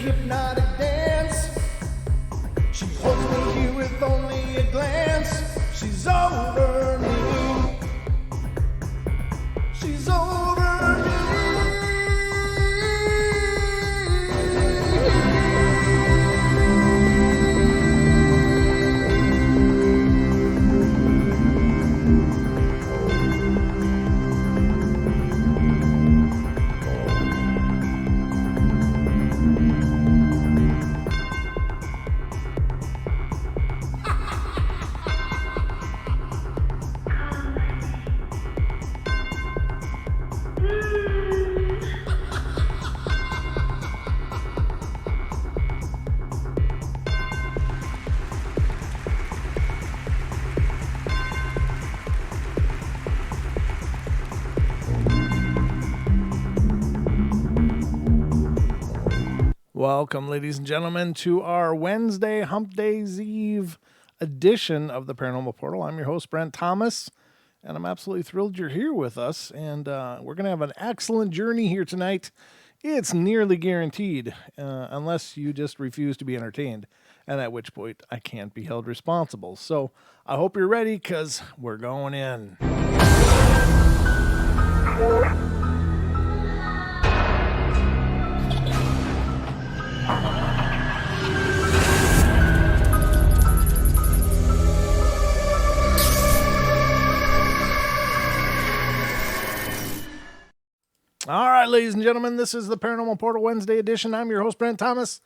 hypnotic dance. She holds me here with only a glance. She's over me. She's over me. Welcome, ladies and gentlemen, to our Wednesday Hump Days Eve edition of the Paranormal Portal. I'm your host, Brent Thomas, and I'm absolutely thrilled you're here with us. And we're going to have an excellent journey here tonight. It's nearly guaranteed, unless you just refuse to be entertained, and at which point I can't be held responsible. So I hope you're ready, because we're going in. All right, ladies and gentlemen, this is the Paranormal Portal Wednesday edition. I'm your host, Brent Thomas,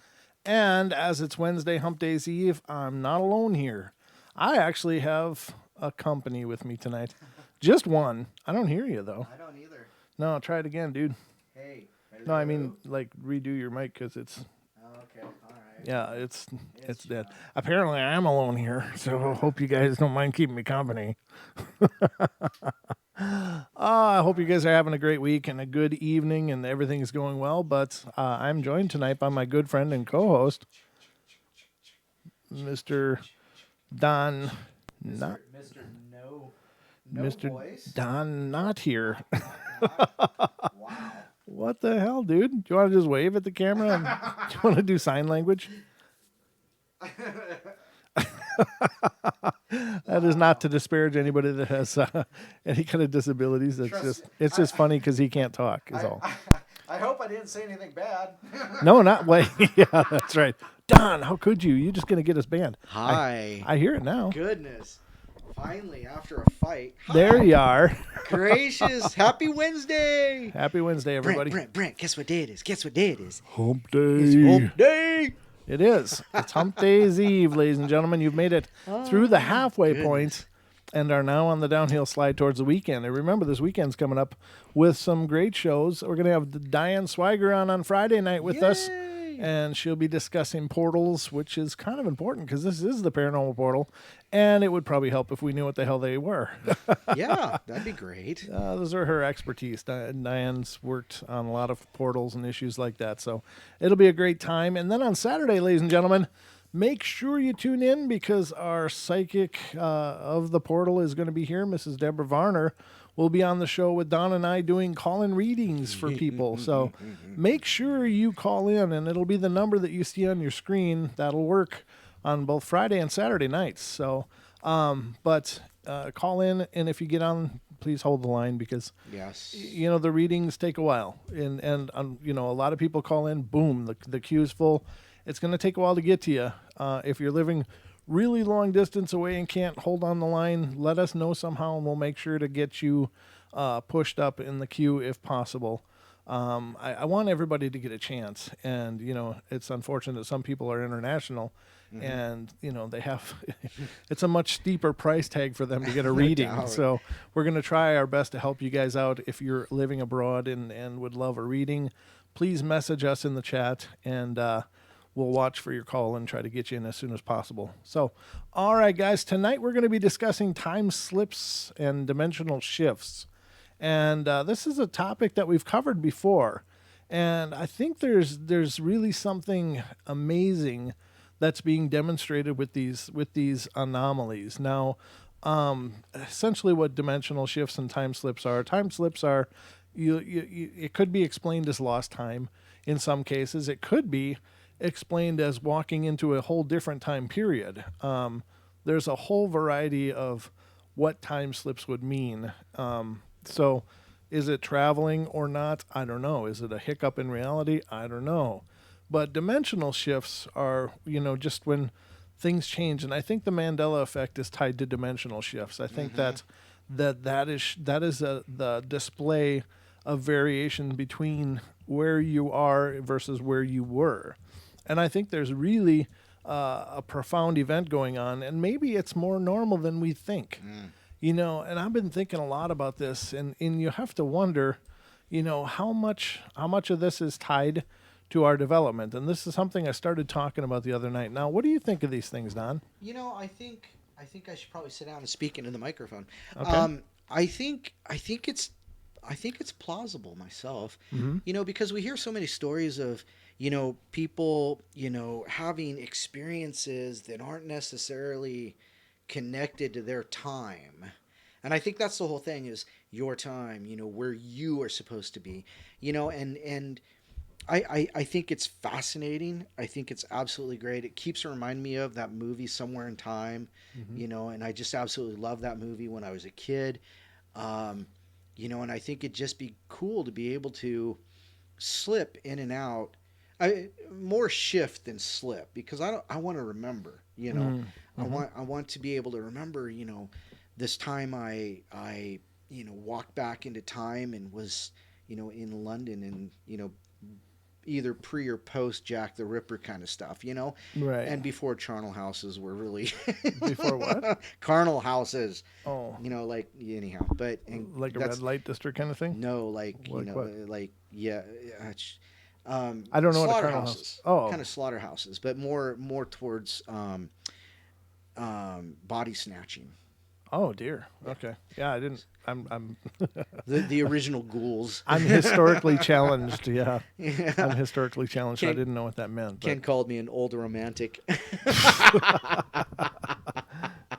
and as it's Wednesday Hump Days Eve, I'm not alone here. I actually have a company with me tonight. Just one. I don't hear you, though. I don't either. No, try it again, dude. Hey. Hello. No, I mean, like, redo your mic, because it's... Oh, okay, all right. Yeah, it's dead. Apparently, I'm alone here, so I hope you guys don't mind keeping me company. I hope you guys are having a great week and a good evening and everything is going well, but I'm joined tonight by my good friend and co-host, Mr. Don... Mr. No Mr. voice? Don Not here. Wow. What the hell, dude? Do you want to just wave at the camera? And, do you want to do sign language? That is not to disparage anybody that has any kind of disabilities. It's just funny because he can't talk is all. I hope I didn't say anything bad. No, not way. Yeah, that's right. Don, how could you? You're just going to get us banned. Hi. I hear it now. Goodness. Finally, after a fight. There you are. Gracious. Happy Wednesday. Happy Wednesday, everybody. Brent, guess what day it is? Guess what day it is? Hump Day. It's Hump Day. It is. It's Hump Days Eve, ladies and gentlemen. You've made it through the halfway point and are now on the downhill slide towards the weekend. And remember, this weekend's coming up with some great shows. We're going to have Diane Swiger on Friday night with us. And she'll be discussing portals, which is kind of important because this is the Paranormal Portal. And it would probably help if we knew what the hell they were. Yeah, that'd be great. Those are her expertise. Diane's worked on a lot of portals and issues like that. So it'll be a great time. And then on Saturday, ladies and gentlemen, make sure you tune in because our psychic of the portal is going to be here. Mrs. Deborah Varner will be on the show with Don and I doing call-in readings for people. So make sure you call in, and it'll be the number that you see on your screen. That'll work on both Friday and Saturday nights. So, but call in, and if you get on, please hold the line because, yes, you know, the readings take a while. And you know, a lot of people call in, boom, the queue's full. It's going to take a while to get to you. If you're living really long distance away and can't hold on the line, let us know somehow, and we'll make sure to get you pushed up in the queue if possible. I want everybody to get a chance, and you know, it's unfortunate some people are international, and you know, they have it's a much steeper price tag for them to get a reading. So we're going to try our best to help you guys out. If you're living abroad and would love a reading, please message us in the chat, and we'll watch for your call and try to get you in as soon as possible. So, all right, guys, tonight we're going to be discussing time slips and dimensional shifts. And this is a topic that we've covered before. And I think there's really something amazing that's being demonstrated with these anomalies. Now, essentially what dimensional shifts and time slips are. Time slips are, it could be explained as lost time in some cases. It could be explained as walking into a whole different time period. There's a whole variety of what time slips would mean. So is it traveling or not? I don't know. Is it a hiccup in reality? I don't know. But dimensional shifts are, just when things change, and I think the Mandela effect is tied to dimensional shifts. I think that is the display of variation between where you are versus where you were. And I think there's really a profound event going on, and maybe it's more normal than we think. And I've been thinking a lot about this, and you have to wonder, how much of this is tied to our development. And this is something I started talking about the other night. Now, what do you think of these things, Don? I think I should probably sit down and speak into the microphone. Okay. I think it's plausible myself. Because we hear so many stories of people having experiences that aren't necessarily connected to their time. And I think that's the whole thing, is your time, where you are supposed to be, and I think it's fascinating. I think it's absolutely great. It keeps reminding me of that movie Somewhere in Time, and I just absolutely loved that movie when I was a kid. And I think it'd just be cool to be able to slip in and out. More shift than slip, because I want to remember, I want to be able to remember, this time I walked back into time and was, in London, and, either pre or post Jack the Ripper kind of stuff, Right. And before charnel houses were really Before what? carnal houses. Oh. Anyhow, but Like a red light district kind of thing? No, What? I don't know what a carnal slaughterhouses. house. Oh. Kind of slaughterhouses, but more towards body snatching. Oh dear. Okay. Yeah, I didn't. I'm The original ghouls. I'm historically challenged. Yeah. Yeah. I'm historically challenged. I Ken- didn't know what that meant. Ken called me an old romantic.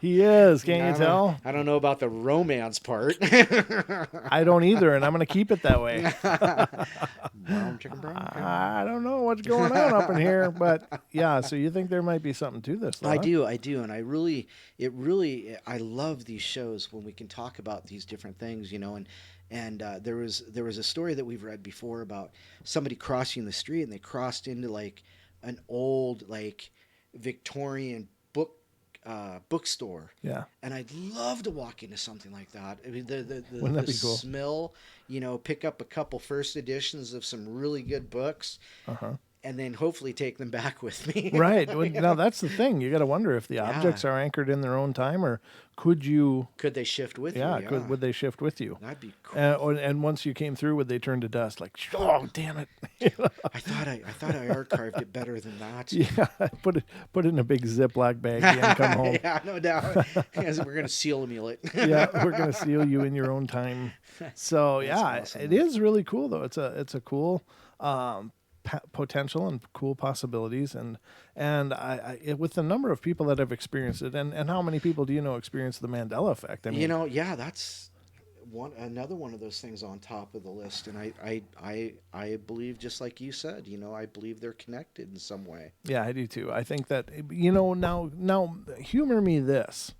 He is. Can't you tell? I don't know about the romance part. I don't either, and I'm going to keep it that way. Brown chicken, brown chicken. I don't know what's going on up in here, but yeah. So you think there might be something to this? Though, I huh? do, and I love these shows when we can talk about these different things, and there was a story that we've read before about somebody crossing the street, and they crossed into like an old Victorian bookstore. Yeah. And I'd love to walk into something like that. I mean, the Wouldn't that be cool? smell, pick up a couple first editions of some really good books, and then hopefully take them back with me. Right. Well, now that's the thing. You got to wonder if the objects are anchored in their own time, or could they shift with you? Yeah. Would they shift with you? That'd be cool. And once you came through, would they turn to dust? Like, oh, damn it! I thought I archived it better than that. Yeah, put it in a big Ziploc bag and come home. Yeah, no doubt. We're gonna seal it. Yeah, we're gonna seal you in your own time. So awesome, it is really cool though. It's a cool potential and cool possibilities, and with the number of people that have experienced it, and how many people do you know experience the Mandela effect? I mean, that's another one of those things on top of the list, and I believe, just like you said, I believe they're connected in some way. Yeah, I do too. I think that now humor me this.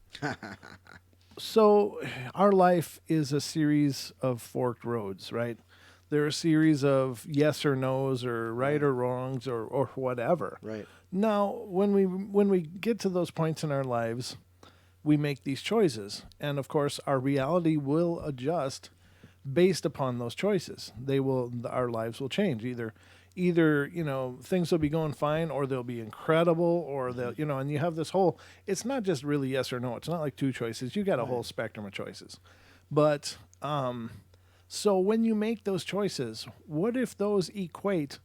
So our life is a series of forked roads, right? They're a series of yes or no's, or right or wrongs, or whatever. Right. Now, when we get to those points in our lives, we make these choices, and of course, our reality will adjust based upon those choices. Our lives will change. Either things will be going fine, or they'll be incredible, or they'll and you have this whole. It's not just really yes or no. It's not like two choices. You got a whole spectrum of choices, but so when you make those choices, what if those equate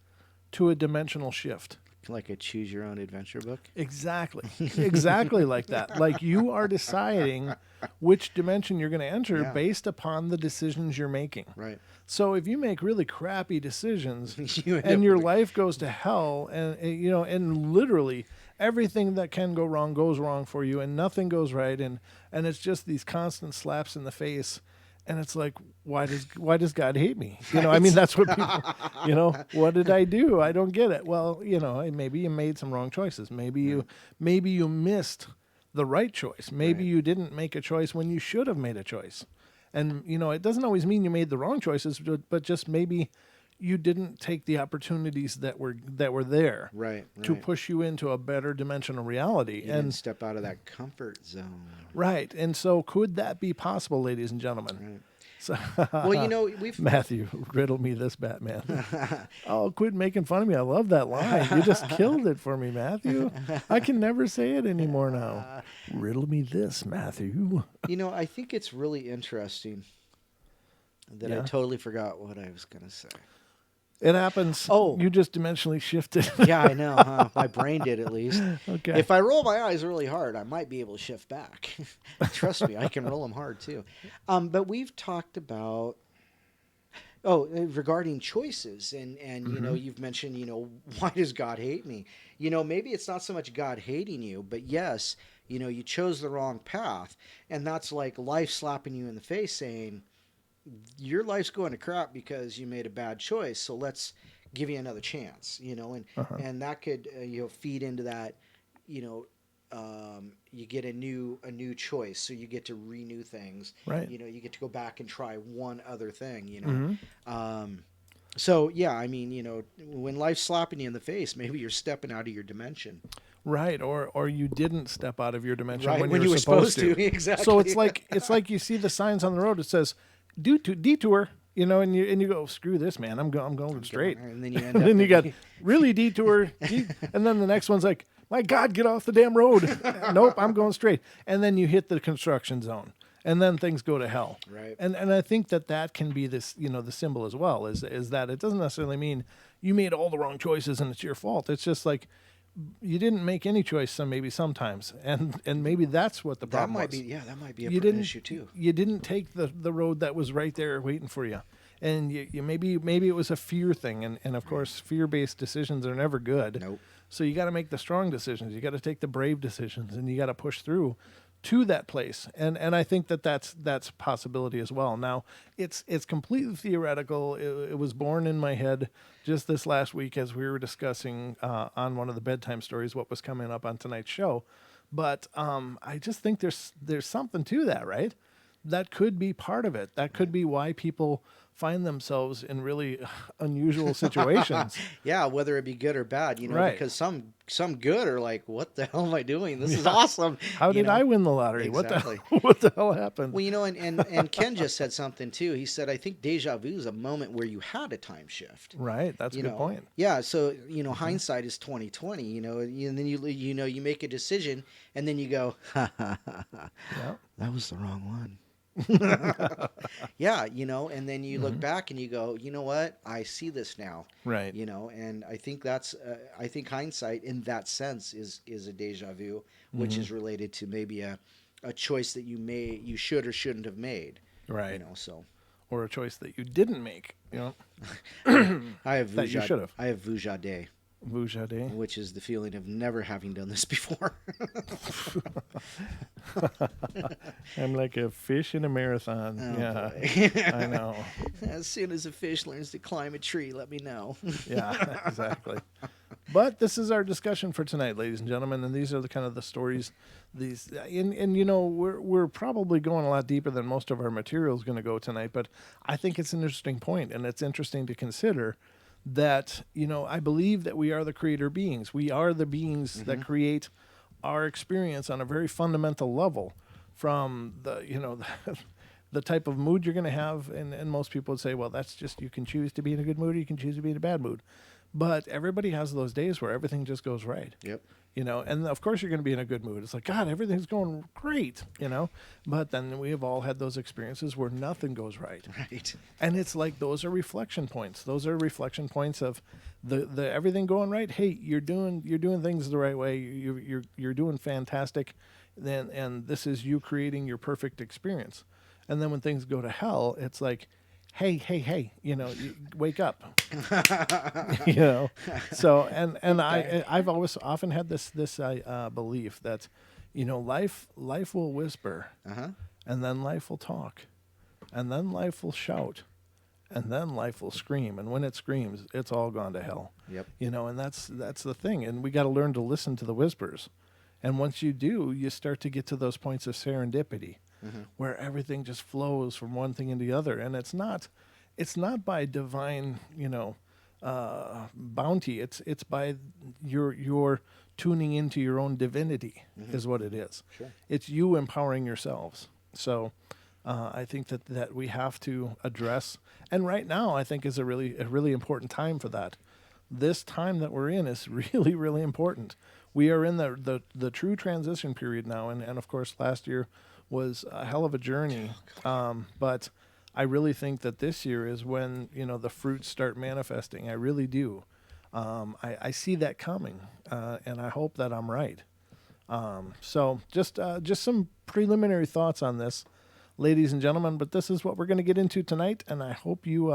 to a dimensional shift? Like a choose your own adventure book? Exactly. Exactly like that. Like you are deciding which dimension you're going to enter based upon the decisions you're making. Right. So if you make really crappy decisions and your life goes to hell, and literally everything that can go wrong goes wrong for you, and nothing goes right, and it's just these constant slaps in the face, And it's like, why does God hate me? You know, I mean, that's what people, you know, what did I do? I don't get it. Well, you know, maybe you made some wrong choices. Maybe you missed the right choice. Maybe Right. you didn't make a choice when you should have made a choice. And, you know, it doesn't always mean you made the wrong choices, but just maybe you didn't take the opportunities that were there Right. to push you into a better dimensional reality. You didn't step out of that comfort zone. Right. And so could that be possible, ladies and gentlemen? Right. So, Well, you know, we've Matthew, riddle me this, Batman. Oh, quit making fun of me. I love that line. You just killed it for me, Matthew. I can never say it anymore now. Riddle me this, Matthew. You know, I think it's really interesting that I Yeah. totally forgot what I was going to say. It happens. Oh. You just dimensionally shifted. Yeah, I know, huh? My brain did at least. Okay. If I roll my eyes really hard, I might be able to shift back. Trust me, I can roll them hard too. But we've talked about regarding choices, and you know, you've mentioned, you know, why does God hate me? You know, maybe it's not so much God hating you, but yes, you know, you chose the wrong path, and that's like life slapping you in the face, saying your life's going to crap because you made a bad choice. So let's give you another chance, you know, and that could you know, feed into that, you know, you get a new choice, so you get to renew things, Right. you know, you get to go back and try one other thing, you know. So yeah, I mean, you know, when life's slapping you in the face, maybe you're stepping out of your dimension. Right. Or you didn't step out of your dimension Right, when when you were you were supposed supposed to. to. Exactly. So it's like you see the signs on the road. It says, detour, you know, and you go, screw this, man. I'm going straight. And then you end And up then you in- got really detour. And then the next one's like, my God, get off the damn road. Nope, I'm going straight. And then you hit the construction zone. And then things go to hell. Right. And I think that can be this, you know, the symbol as well, is that it doesn't necessarily mean you made all the wrong choices and it's your fault. It's just like you didn't make any choice sometimes. And maybe that's what the that problem might was. be, yeah, that might be You an didn't issue too. You didn't take the road that was right there waiting for you. And you maybe it was a fear thing, and of course fear-based decisions are never good. Nope. So you got to make the strong decisions. You got to take the brave decisions, and you got to push through to that place. And I think that's a possibility as well. Now it's completely theoretical. It was born in my head just this last week as we were discussing on one of the bedtime stories what was coming up on tonight's show. But I just think there's something to that, right? That could be part of it. That could be why people find themselves in really unusual situations. Yeah, whether it be good or bad, you know, Right. because some good are like, what the hell am I doing? This is awesome. How You did know? I win the lottery? Exactly. What the hell happened? Well, you know, and Ken just said something too. He said, I think deja vu is a moment where you had a time shift. Right, that's a You good know, point. yeah. So you know, hindsight is 20/20. You know, and then you know you make a decision, and then you go, Yeah. that was the wrong one. Yeah, you know, and then you look back and you go, you know what? I see this now. Right. You know, and I think that's I think hindsight in that sense is a deja vu, which is related to maybe a choice that you should or shouldn't have made. Right. You know, so Or a choice that you didn't make, you know. I have That you should have. I have vujade, Vujade. which is the feeling of never having done this before. I'm like a fish in a marathon. Oh, Yeah. boy. I know. As soon as a fish learns to climb a tree, let me know. Yeah, exactly. But this is our discussion for tonight, ladies and gentlemen, and these are the kind of the stories. These and you know we're probably going a lot deeper than most of our material is going to go tonight. But I think it's an interesting point, and it's interesting to consider that you know I believe that we are the creator beings. We are the beings that create our experience on a very fundamental level, from the you know. The type of mood you're going to have, and most people would say, well, that's just, you can choose to be in a good mood or you can choose to be in a bad mood. But everybody has those days where everything just goes right. Yep. You know, and of course you're going to be in a good mood. It's like, God, everything's going great, you know. But then we have all had those experiences where nothing goes right. Right. And it's like those are reflection points. Those are reflection points of the everything going right. Hey, you're doing things the right way. You're doing fantastic. Then and this is you creating your perfect experience. And then when things go to hell, it's like, hey, you know, wake up, you know. So and I've always often had this belief that, you know, life will whisper, Uh-huh. and then life will talk, and then life will shout, and then life will scream, and when it screams, it's all gone to hell. Yep. And that's the thing, and we got to learn to listen to the whispers. And once you do, you start to get to those points of serendipity, where everything just flows from one thing into the other, and it's not by divine, bounty. It's by your tuning into your own divinity, is what it is. Sure. It's you empowering yourselves. So I think that we have to address, and right now I think is a really important time for that. This time that we're in is really, really important. We are in the true transition period now, and of course last year was a hell of a journey. But I really think that this year is when the fruits start manifesting. I really do. I see that coming, and I hope that I'm right. So just some preliminary thoughts on this, ladies and gentlemen. But this is what we're going to get into tonight, and I hope you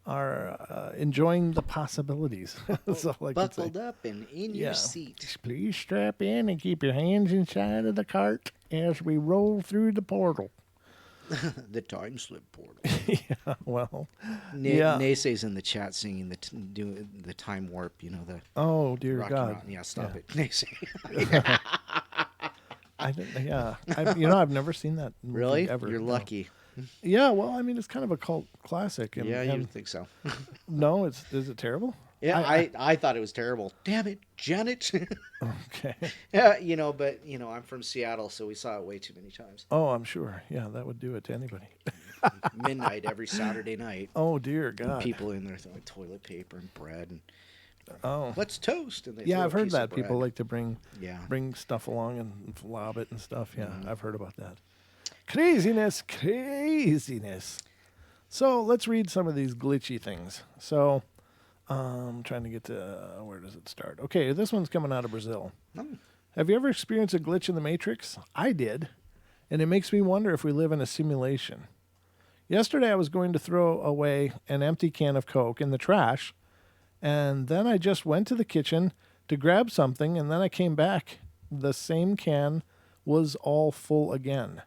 are enjoying the possibilities. That's all I can say. Buckled up and in your seat. Please strap in and keep your hands inside of the cart as we roll through the portal. The time slip portal. Yeah, well, yeah. Naysay's in the chat singing doing the time warp. The Oh dear Rocky God! Mountain. Yeah, stop it, Naysay. I didn't. Yeah, I've never seen that movie Really? ever. You're no. lucky. Yeah, well, I mean, it's kind of a cult classic. And, Yeah, you and would think so. no, is it terrible? Yeah, I thought it was terrible. Damn it, Janet. Okay. Yeah, but I'm from Seattle, so we saw it way too many times. Oh, I'm sure. Yeah, that would do it to anybody. Midnight every Saturday night. Oh dear God. People in there throwing toilet paper and bread and let's toast. And they yeah, throw I've a heard piece that of people bread. like to bring Yeah. stuff along and lob it and stuff. Yeah, I've heard about that. Craziness. So let's read some of these glitchy things. So I'm trying to get to where does it start? Okay, this one's coming out of Brazil. Oh. Have you ever experienced a glitch in the Matrix? I did, and it makes me wonder if we live in a simulation. Yesterday I was going to throw away an empty can of Coke in the trash, and then I just went to the kitchen to grab something, and then I came back. The same can was all full again.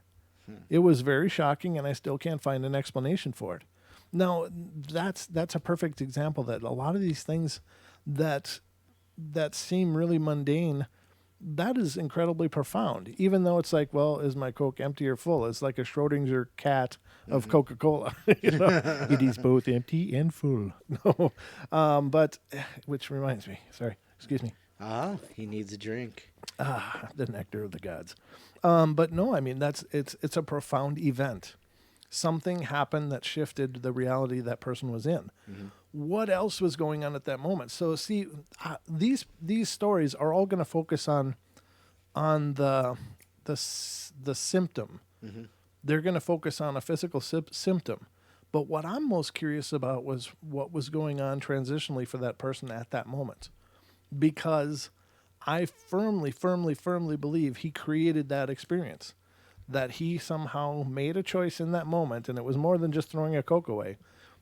It was very shocking, and I still can't find an explanation for it. Now, that's a perfect example that a lot of these things that seem really mundane, that is incredibly profound. Even though it's like, well, is my Coke empty or full? It's like a Schrodinger cat of Coca-Cola. It is both empty and full. No, but which reminds me. Sorry, excuse me. He needs a drink. The nectar of the gods. But no, I mean it's a profound event. Something happened that shifted the reality that person was in. What else was going on at that moment? So see, these stories are all going to focus on the symptom. They're going to focus on a physical symptom. But what I'm most curious about was what was going on transitionally for that person at that moment, because I firmly believe he created that experience. That he somehow made a choice in that moment, and it was more than just throwing a Coke away.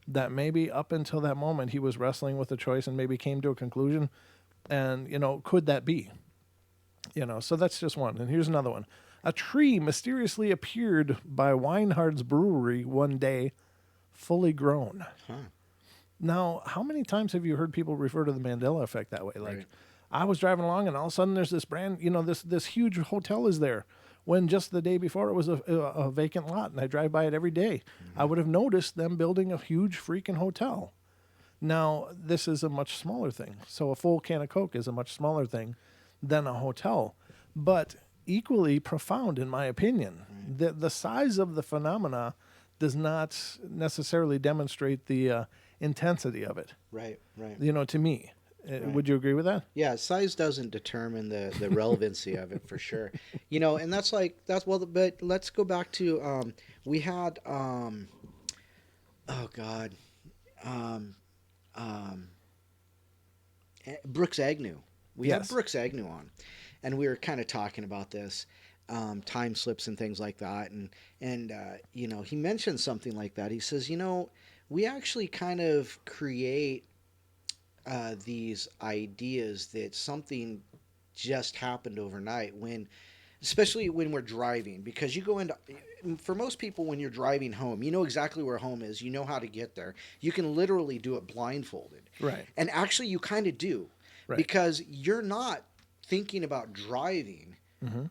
That maybe up until that moment he was wrestling with a choice and maybe came to a conclusion. And, could that be? So that's just one. And here's another one. A tree mysteriously appeared by Weinhard's brewery one day, fully grown. Now, how many times have you heard people refer to the Mandela effect that way? Like, I was driving along and all of a sudden there's this this huge hotel is there. When just the day before it was a vacant lot, and I drive by it every day. I would have noticed them building a huge freaking hotel. Now, this is a much smaller thing. So a full can of Coke is a much smaller thing than a hotel, but equally profound in my opinion. The size of the phenomena does not necessarily demonstrate the intensity of it. Right. To me. Would you agree with that? Yeah, size doesn't determine the relevancy of it for sure. And but let's go back to we had Brooks Agnew. We had Brooks Agnew on, and we were kind of talking about this time slips and things like that, and he mentioned something like that. He says, we actually kind of create these ideas that something just happened overnight when especially when we're driving, because you go into, for most people, when you're driving home, you know exactly where home is. You know how to get there. You can literally do it blindfolded. Right. And actually, you kind of do, Right. because you're not thinking about driving.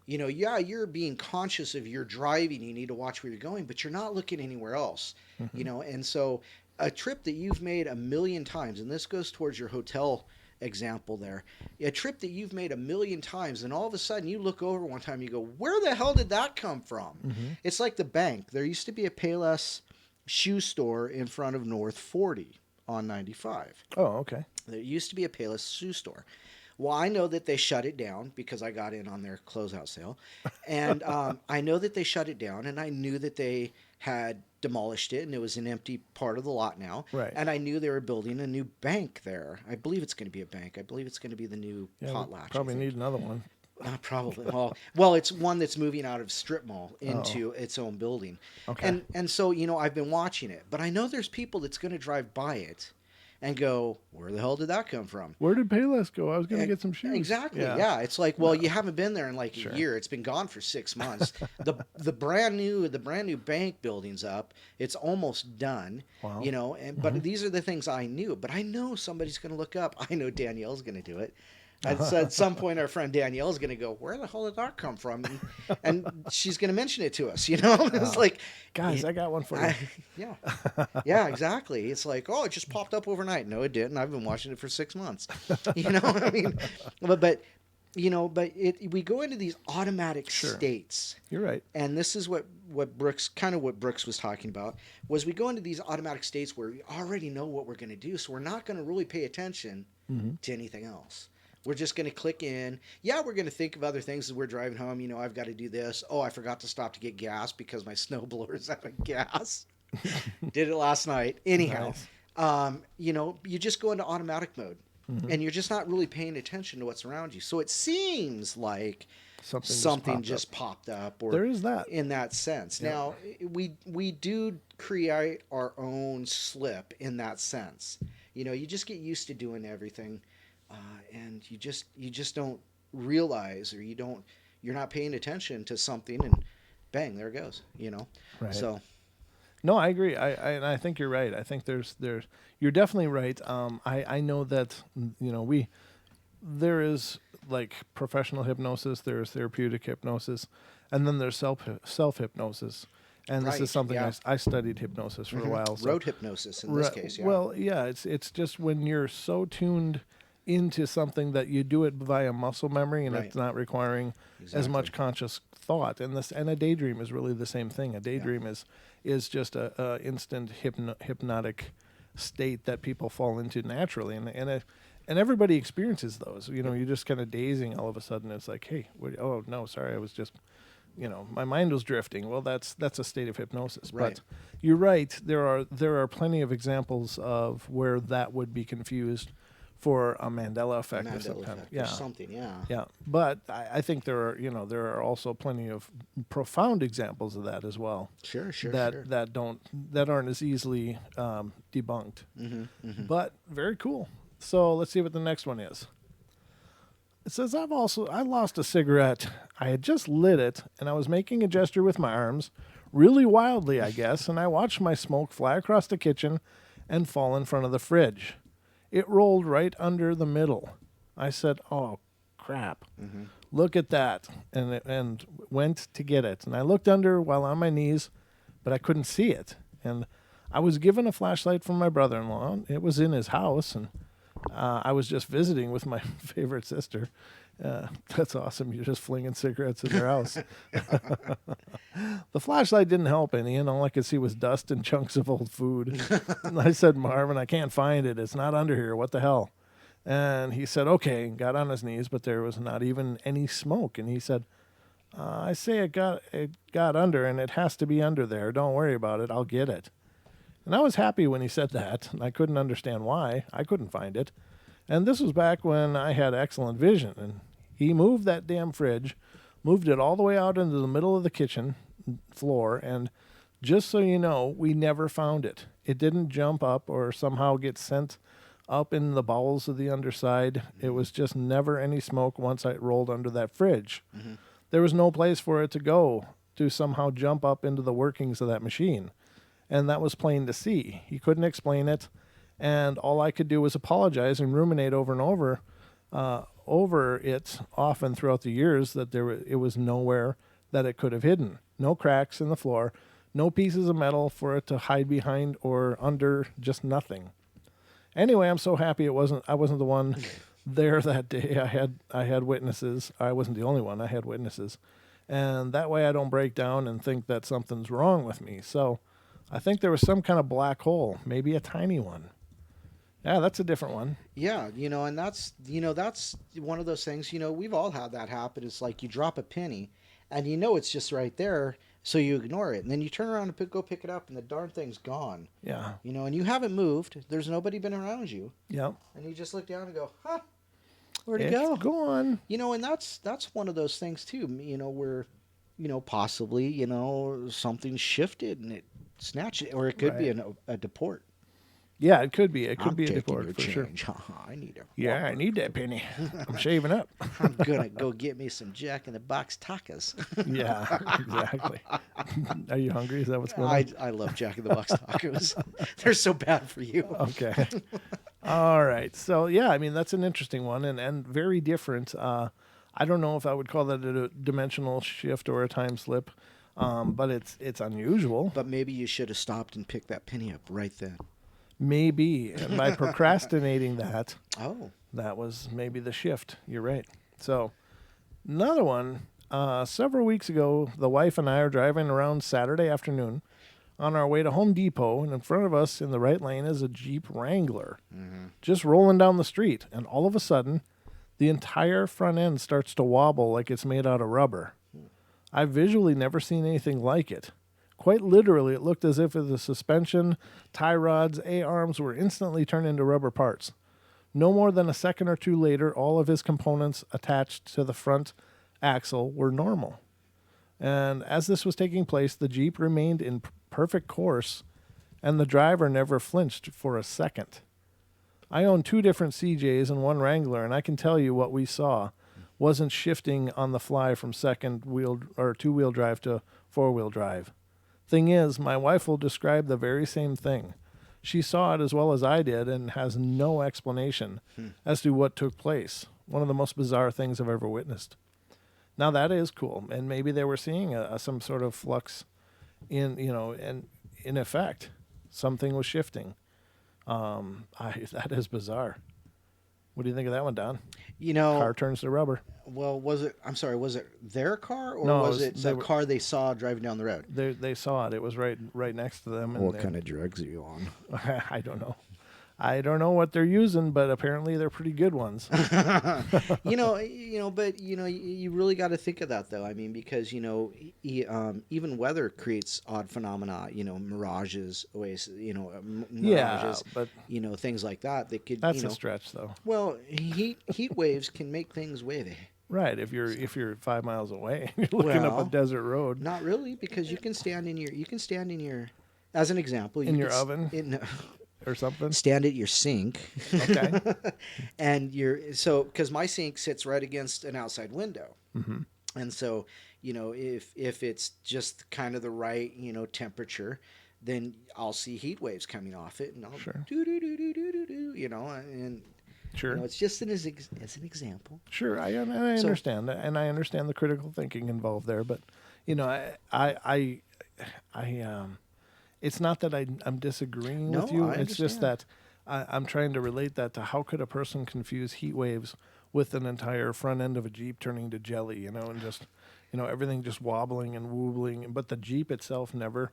You know, yeah, you're being conscious of your driving. You need to watch where you're going, but you're not looking anywhere else. You know, and so a trip that you've made a million times, and this goes towards your hotel example there, a trip that you've made a million times, and all of a sudden you look over one time, you go, where the hell did that come from? It's like the bank. There used to be a Payless shoe store in front of North 40 on 95. Oh, okay. There used to be a Payless shoe store. Well, I know that they shut it down because I got in on their closeout sale. And I know that they shut it down, and I knew that they had demolished it, and it was an empty part of the lot now. Right. And I knew they were building a new bank there. I believe it's going to be a bank. I believe it's going to be the new Yeah, we potlatch. probably need another one. Probably. Well, it's one that's moving out of strip mall into its own building. Okay. And so, you know, I've been watching it, but I know there's people that's going to drive by it and go, where the hell did that come from? Where did Payless go? I was going to get some shoes. Exactly. Yeah. It's like, well, you haven't been there in like a year. It's been gone for 6 months. the brand new bank building's up. It's almost done. Wow. You know, and but these are the things I knew. But I know somebody's going to look up. I know Danielle's going to do it. And so at some point, our friend Danielle is going to go, where the hell did that come from? And she's going to mention it to us, you know? It's like, Guys, I got one for you. yeah, exactly. It's like, oh, it just popped up overnight. No, it didn't. I've been watching it for 6 months. You know what I mean? But you know, we go into these automatic states. You're right. And this is what Brooks was talking about, was we go into these automatic states where we already know what we're going to do. So we're not going to really pay attention to anything else. We're just going to click in. Yeah, we're going to think of other things as we're driving home. You know, I've got to do this. Oh, I forgot to stop to get gas because my snowblower is out of gas. Did it last night. Anyhow, Nice. you know, you just go into automatic mode. And you're just not really paying attention to what's around you. So it seems like something just popped up. Or There is that. in that sense. Yeah. Now, we do create our own slip in that sense. You know, you just get used to doing everything. And you just don't realize, or you're not paying attention to something, and bang, there it goes, you know? Right. So. No, I agree. I think you're right. I think you're definitely right. I know that, you know, there is like professional hypnosis, there's therapeutic hypnosis, and then there's self hypnosis. And this is something I studied hypnosis for a while. So. Road hypnosis in this case, yeah. Well, yeah, it's just when you're so tuned into something that you do it via muscle memory, and it's not requiring as much conscious thought. And a daydream is really the same thing. A daydream is just a instant hypnotic state that people fall into naturally, and everybody experiences those. You know, you're just kind of dazing all of a sudden. It's like, hey, oh no, sorry, I was just, you know, my mind was drifting. Well, that's a state of hypnosis. Right. But you're right. There are plenty of examples of where that would be confused for a Mandela effect or some kind of, or something, yeah. Yeah, but I think there are also plenty of profound examples of that as well. Sure. That aren't as easily debunked. But very cool. So let's see what the next one is. It says, I lost a cigarette. I had just lit it, and I was making a gesture with my arms, really wildly, I guess, and I watched my smoke fly across the kitchen and fall in front of the fridge. It rolled right under the middle. I said, oh, crap. Look at that, and went to get it. And I looked under while on my knees, but I couldn't see it. And I was given a flashlight from my brother-in-law. It was in his house, and I was just visiting with my favorite sister. That's awesome. You're just flinging cigarettes in their house. The flashlight didn't help any, and all I could see was dust and chunks of old food. And I said, Marvin, I can't find it. It's not under here. What the hell? And he said, okay, got on his knees, but there was not even any smoke. And he said, I say it got under, and it has to be under there. Don't worry about it. I'll get it. And I was happy when he said that, and I couldn't understand why. I couldn't find it. And this was back when I had excellent vision. And he moved that damn fridge, moved it all the way out into the middle of the kitchen floor, and just so you know, we never found it. It didn't jump up or somehow get sent up in the bowels of the underside. It was just never any smoke once I rolled under that fridge. there was no place for it to go to somehow jump up into the workings of that machine. And that was plain to see. He couldn't explain it. And all I could do was apologize and ruminate over and over it often throughout the years that it was nowhere that it could have hidden. No cracks in the floor, no pieces of metal for it to hide behind or under, just nothing. Anyway, I'm so happy I wasn't the one there that day. I had witnesses. I wasn't the only one. I had witnesses. And that way I don't break down and think that something's wrong with me. So I think there was some kind of black hole, maybe a tiny one. Yeah, that's a different one. Yeah, and that's one of those things, we've all had that happen. It's like you drop a penny and it's just right there, so you ignore it. And then you turn around and go pick it up and the darn thing's gone. Yeah. And you haven't moved. There's nobody been around you. Yeah. And you just look down and go, huh, where'd it It's go? gone. And that's one of those things too, where, possibly, something shifted and it snatched it, or it could be a deport. Yeah, it could be. It could I'm be a taking deport your for sure. change. I need it. Yeah, I need that penny. I'm shaving up. I'm gonna go get me some Jack in the Box tacos. Yeah, exactly. Are you hungry? Is that what's going on? I love Jack in the Box tacos. They're so bad for you. Okay. All right. So yeah, I mean that's an interesting one and very different. I don't know if I would call that a dimensional shift or a time slip, but it's unusual. But maybe you should have stopped and picked that penny up right then. Maybe. And by procrastinating Oh. that was maybe the shift. You're right. So another one, several weeks ago, the wife and I are driving around Saturday afternoon on our way to Home Depot, and in front of us in the right lane is a Jeep Wrangler just rolling down the street. And all of a sudden, the entire front end starts to wobble like it's made out of rubber. I've visually never seen anything like it. Quite literally, it looked as if the suspension, tie rods, A-arms were instantly turned into rubber parts. No more than a second or two later, all of his components attached to the front axle were normal. And as this was taking place, the Jeep remained in perfect course, and the driver never flinched for a second. I own 2 different CJs and 1 Wrangler, and I can tell you what we saw wasn't shifting on the fly from second-wheel or two-wheel drive to four-wheel drive. Thing is, my wife will describe the very same thing. She saw it as well as I did and has no explanation as to what took place. One of the most bizarre things I've ever witnessed. Now that is cool, and maybe they were seeing some sort of flux in effect. Something was shifting. That is bizarre. What do you think of that one, Don? Car turns to rubber. Well, was it their car, or No, was it the car they saw driving down the road? They saw it. It was right next to them. What kind of drugs are you on? I don't know. I don't know what they're using, but apparently they're pretty good ones. But you really got to think of that though. I mean, because even weather creates odd phenomena. Mirages, mirages. But things like that. That could. That's a stretch, though. Well, heat waves can make things wavy. Right. If you're 5 miles away, you're looking up a desert road. Not really, because you can stand in your. As an example, in your oven. Or something. Stand at your sink. Okay. And because my sink sits right against an outside window. Mm-hmm. And so, if it's just kind of the right, temperature, then I'll see heat waves coming off it, and I'll and sure. It's just as an example. Sure, I understand that, and I understand the critical thinking involved there, but I it's not that I'm disagreeing with you. It's just that I'm trying to relate that to how could a person confuse heat waves with an entire front end of a Jeep turning to jelly, and just, everything just wobbling and wobbling. But the Jeep itself never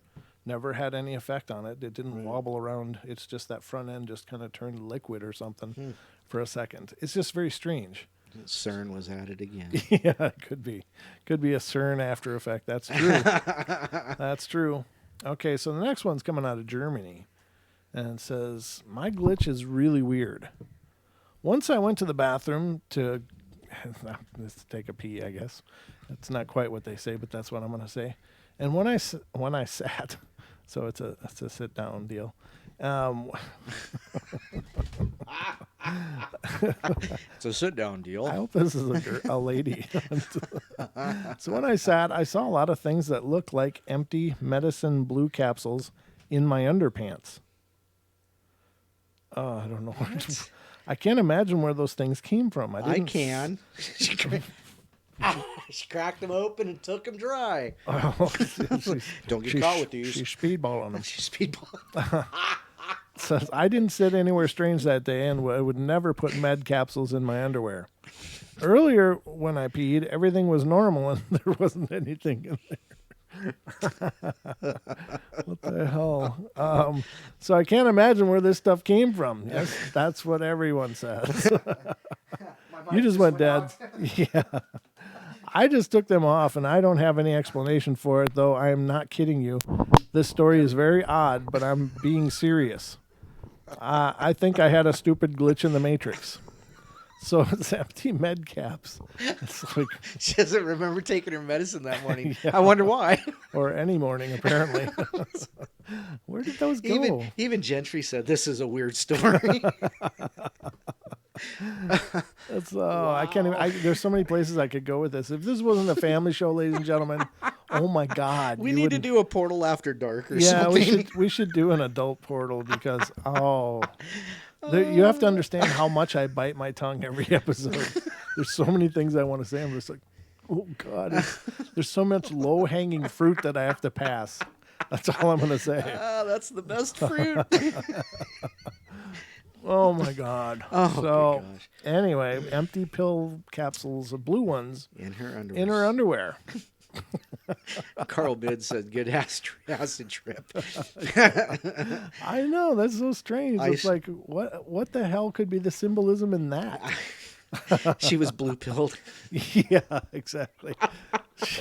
had any effect on it. It didn't wobble around. It's just that front end just kind of turned liquid or something for a second. It's just very strange. Cern was at it again. Yeah, it could be a Cern after effect. That's true. That's true. Okay, so the next one's coming out of Germany, and it says, my glitch is really weird. Once I went to the bathroom to take a pee, I guess. That's not quite what they say, but that's what I'm going to say. And when I sat, so it's a sit-down deal. It's a sit-down deal. I hope this is a lady. So when I sat, I saw a lot of things that looked like empty medicine blue capsules in my underpants. I don't know. I can't imagine where those things came from. I can. She cracked them open and took them dry. Don't get caught with these. She's speedballing them. She's speedballing. Says, I didn't sit anywhere strange that day and I would never put med capsules in my underwear. Earlier, when I peed, everything was normal and there wasn't anything in there. What the hell? So I can't imagine where this stuff came from. Yes, that's what everyone says. You just went dead. Yeah. I just took them off, and I don't have any explanation for it, though I am not kidding you. This story is very odd, but I'm being serious. I think I had a stupid glitch in the Matrix. So it's empty med caps. It's like, She doesn't remember taking her medicine that morning. Yeah. I wonder why. or any morning, apparently. Where did those go? Even Gentry said this is a weird story. It's, I can't even. There's so many places I could go with this. If this wasn't a family show, ladies and gentlemen, oh my God, We need to do a Portal After Dark or Yeah, something. we should do an adult portal because you have to understand how much I bite my tongue every episode. There's so many things I want to say. I'm just like, oh God, there's so much low hanging fruit that I have to pass. That's all I'm gonna say. That's the best fruit. Oh my God. Oh, so good gosh. anyway, empty pill capsules, blue ones, In her underwear. in her underwear. Carl Bid said, good acid trip. I know, that's so strange. It's like, what the hell could be the symbolism in that? She was blue pilled. Yeah, exactly.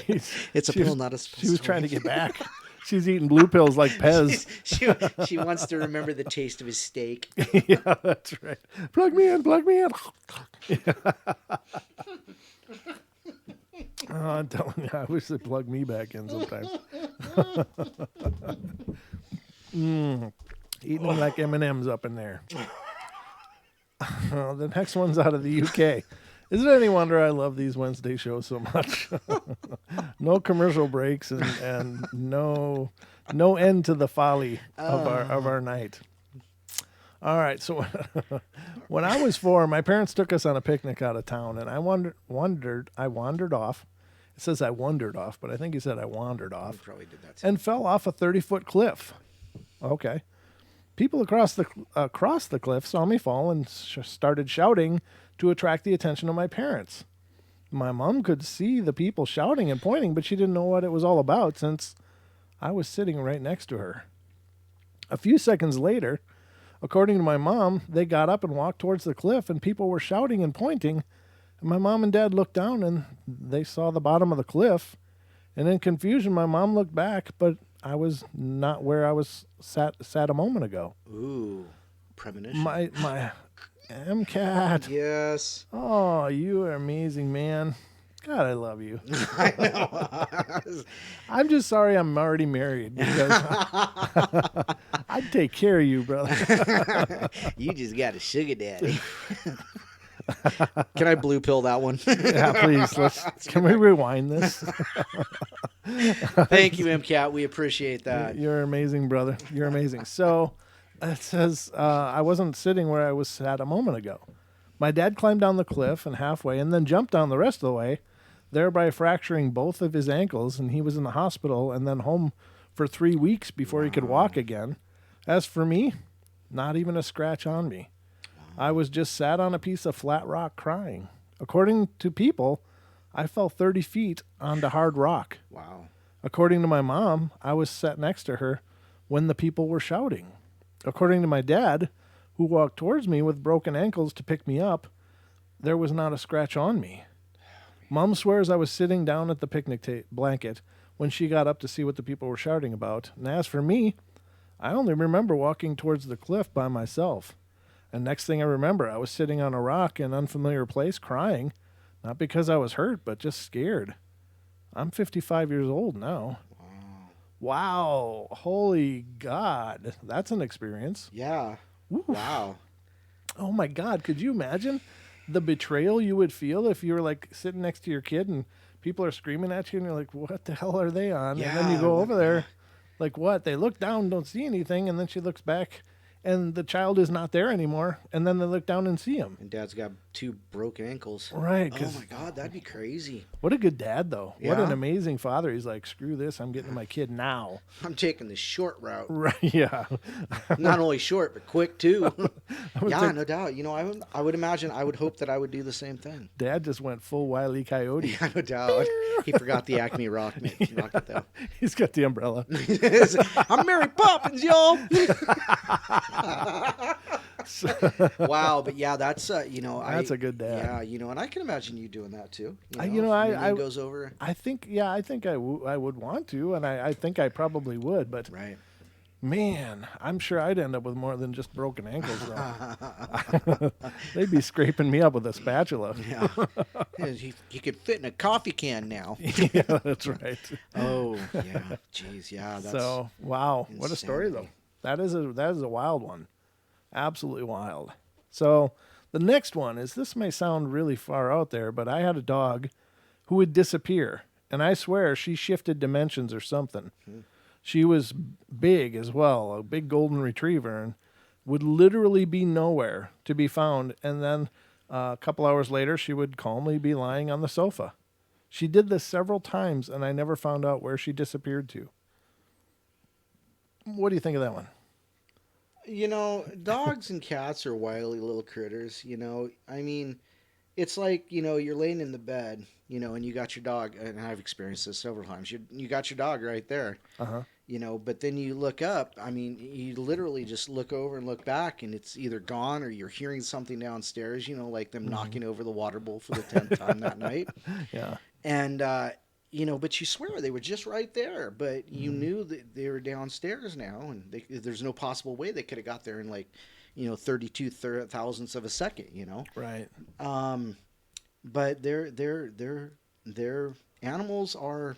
It's a pill, not a She was trying to get back. She's eating blue pills like Pez. she wants to remember the taste of his steak. Yeah, that's right. Plug me in, plug me in. Oh, I'm telling you, I wish they'd plug me back in sometimes. Eating like M&M's up in there. The next one's out of the UK. Is it any wonder I love these Wednesday shows so much? No commercial breaks and no end to the folly of our night. All right, so when I was 4, my parents took us on a picnic out of town, and I wandered off. It says I wandered off, but I think he said I wandered off. You probably did that. And fell off a 30-foot cliff. Okay. People across the cliff saw me fall and started shouting to attract the attention of my parents. My mom could see the people shouting and pointing, but she didn't know what it was all about since I was sitting right next to her. A few seconds later, according to my mom, they got up and walked towards the cliff, and people were shouting and pointing. And my mom and dad looked down, and they saw the bottom of the cliff. And in confusion, my mom looked back, but I was not where I was sat a moment ago. Ooh, premonition. My MCAT. Yes. Oh, you are amazing, man. God, I love you. I know. I'm just sorry I'm already married because I'd take care of you, brother. You just got a sugar daddy. Can I blue pill that one? Yeah, please. Can we rewind this? Thank you, MCAT. We appreciate that. You're amazing, brother. You're amazing. So it says I wasn't sitting where I was sat a moment ago. My dad climbed down the cliff and halfway and then jumped down the rest of the way, thereby fracturing both of his ankles, and he was in the hospital and then home for 3 weeks before he could walk again. As for me, not even a scratch on me. I was just sat on a piece of flat rock crying. According to people, I fell 30 feet onto hard rock. Wow. According to my mom, I was sat next to her when the people were shouting. According to my dad, who walked towards me with broken ankles to pick me up, there was not a scratch on me. Mom swears I was sitting down at the picnic blanket when she got up to see what the people were shouting about. And as for me, I only remember walking towards the cliff by myself. And next thing I remember, I was sitting on a rock in an unfamiliar place crying, not because I was hurt, but just scared. I'm 55 years old now. Wow. Holy God. That's an experience. Yeah. Oof. Wow. Oh my God. Could you imagine the betrayal you would feel if you were like sitting next to your kid and people are screaming at you, and you're like, what the hell are they on? And then Yeah, you go what- over there, like, what? They look down, don't see anything, and then she looks back, and the child is not there anymore, and then they look down and see him. And Dad's got 2 broke ankles. Right. Oh 'Cause my God, that'd be crazy. what a good dad, though. What an Yeah. amazing father. He's like, screw this, I'm getting to my kid now. I'm taking the short route. Right, yeah. Not only short, but quick too. Yeah, think- no doubt. You know, I would imagine, I would hope that I would do the same thing. Dad just went full Wile E. Coyote. Yeah, no doubt. He forgot the Acme rocket though. He's got the umbrella. I'm Mary Poppins, y'all. Wow, but yeah, that's That's a good dad. Yeah, and I can imagine you doing that too. I if Lillian goes over. I think I would want to, and I think I probably would, but Right. man, I'm sure I'd end up with more than just broken ankles, though. They'd be scraping me up with a spatula. Yeah. He could fit in a coffee can now. Yeah, that's right. Oh, yeah. Jeez, yeah. That's So, wow, what a story, though. insanity. That is a wild one. Absolutely wild. So, the next one is, this may sound really far out there, but I had a dog who would disappear, and I swear she shifted dimensions or something. She was big as well, a big golden retriever, and would literally be nowhere to be found. And then a couple hours later, she would calmly be lying on the sofa. She did this several times, and I never found out where she disappeared to. What do you think of that one? Dogs and cats are wily little critters. I mean, it's like, you're laying in the bed, and you got your dog, and I've experienced this several times. You got your dog right there. Uh-huh. But then you look up. I mean, you literally just look over and look back, and it's either gone or you're hearing something downstairs, like them knocking over the water bowl for the 10th time that night. Yeah. And, but you swear they were just right there, but you knew that they were downstairs now, and there's no possible way they could have got there in 32 thousandths of a second, Right. But their animals are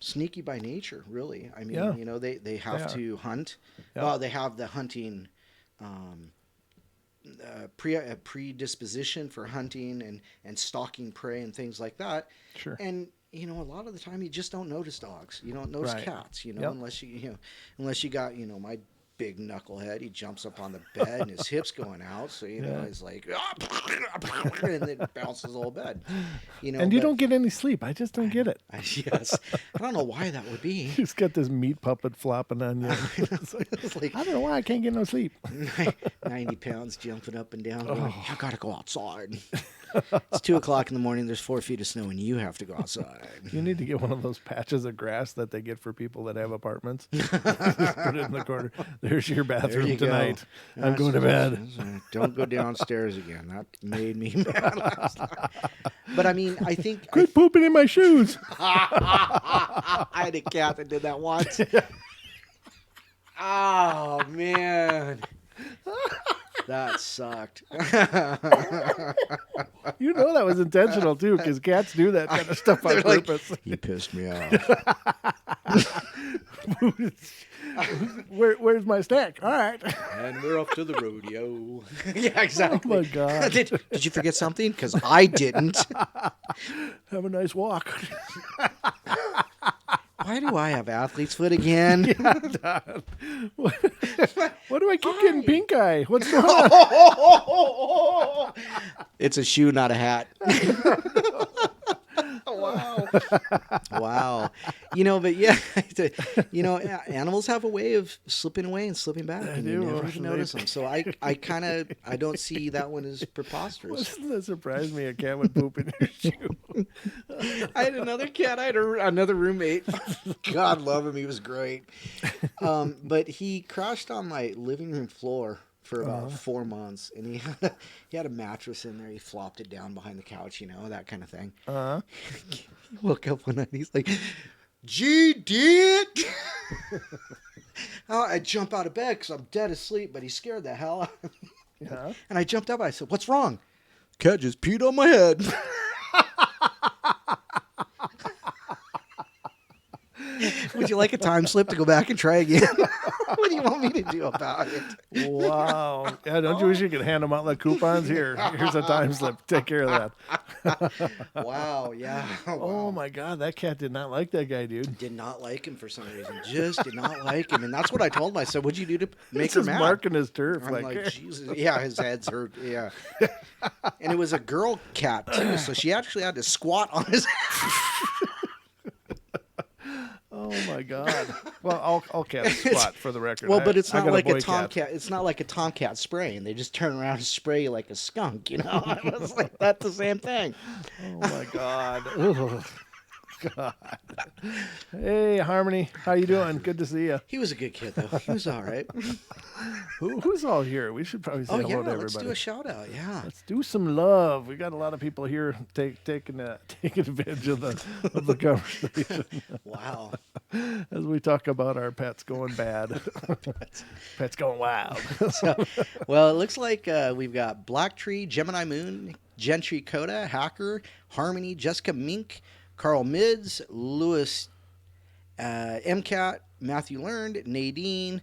sneaky by nature, really. I mean, Yeah. they have to hunt. Yeah. Well, they have the hunting predisposition for hunting and stalking prey and things like that. Sure. And a lot of the time you just don't notice dogs. You don't notice Right. cats. Yep. Unless you got my big knucklehead. He jumps up on the bed and his hips going out. So Yeah. he's like, and then bounces the whole bed. And you don't get any sleep. I just don't get it. Yes, I don't know why that would be. He's got this meat puppet flopping on you. It's like I don't know why I can't get no sleep. 90 pounds jumping up and down. Going, Oh. I gotta go outside. It's 2:00 in the morning. There's 4 feet of snow, and you have to go outside. You need to get one of those patches of grass that they get for people that have apartments. Just put it in the corner. There's your There bathroom you go. tonight. I'm going to bed. Don't go downstairs again. That made me mad last night. But I mean, I think Quit pooping in my shoes. I had a cat that did that once. Oh man, that sucked. You know that was intentional too, because cats do that kind of stuff on They're like, purpose. You pissed me off. Where's my snack? All right. And we're off to the rodeo. Yeah, exactly. Oh my God. Did you forget something? Because I didn't. Have a nice walk. Why do I have athlete's foot again? What do I keep getting pink eye? What's going on? It's a shoe, not a hat. Wow. Wow. But yeah, animals have a way of slipping away and slipping back, and you do. never even notice them. So I don't see that one as preposterous. Doesn't that surprise me? A cat would poop in your shoe. I had another cat. I had another roommate. God love him. He was great. But he crashed on my living room floor for about 4 months, and he had a mattress in there. He flopped it down behind the couch, that kind of thing. Uh-huh. He woke up one night. He's like, "Gee, did." I jump out of bed because I'm dead asleep, but he scared the hell out of me. Yeah. And I jumped up. I said, "What's wrong?" "Cat just peed on my head." Would you like a time slip to go back and try again? What do you want me to do about it? Wow. Yeah, don't you wish you could hand them out like coupons? Here's a time slip. Take care of that. Wow, yeah. Oh Wow. my God, that cat did not like that guy, dude. Did not like him for some reason. Just did not like him. And that's what I told him. I said, what'd you do to make It's her just mad? marking his turf. I'm like, Like, Jesus. Yeah, his head's hurt. Yeah. And it was a girl cat, too. So she actually had to squat on his oh my God. Well, all cats squat for the record. Well, but it's I not got like a boy cat. tomcat. It's not like a tomcat spraying. They just turn around and spray you like a skunk, you know? I was like, that's the same thing. Oh my God. Ugh. God. Hey, Harmony, how you doing? Good to see you. He was a good kid, though. He was all right. Who's all here? We should probably say Oh, hello yeah, to everybody. let's do a shout out. Yeah. Let's do some love. We got a lot of people here taking advantage of the conversation Wow. as we talk about our pets going bad, pets going wild. Well, it looks like we've got Black Tree, Gemini Moon, Gentry Coda, Hacker, Harmony, Jessica Mink, Carl Mids, Lewis MCAT, Matthew Learned, Nadine,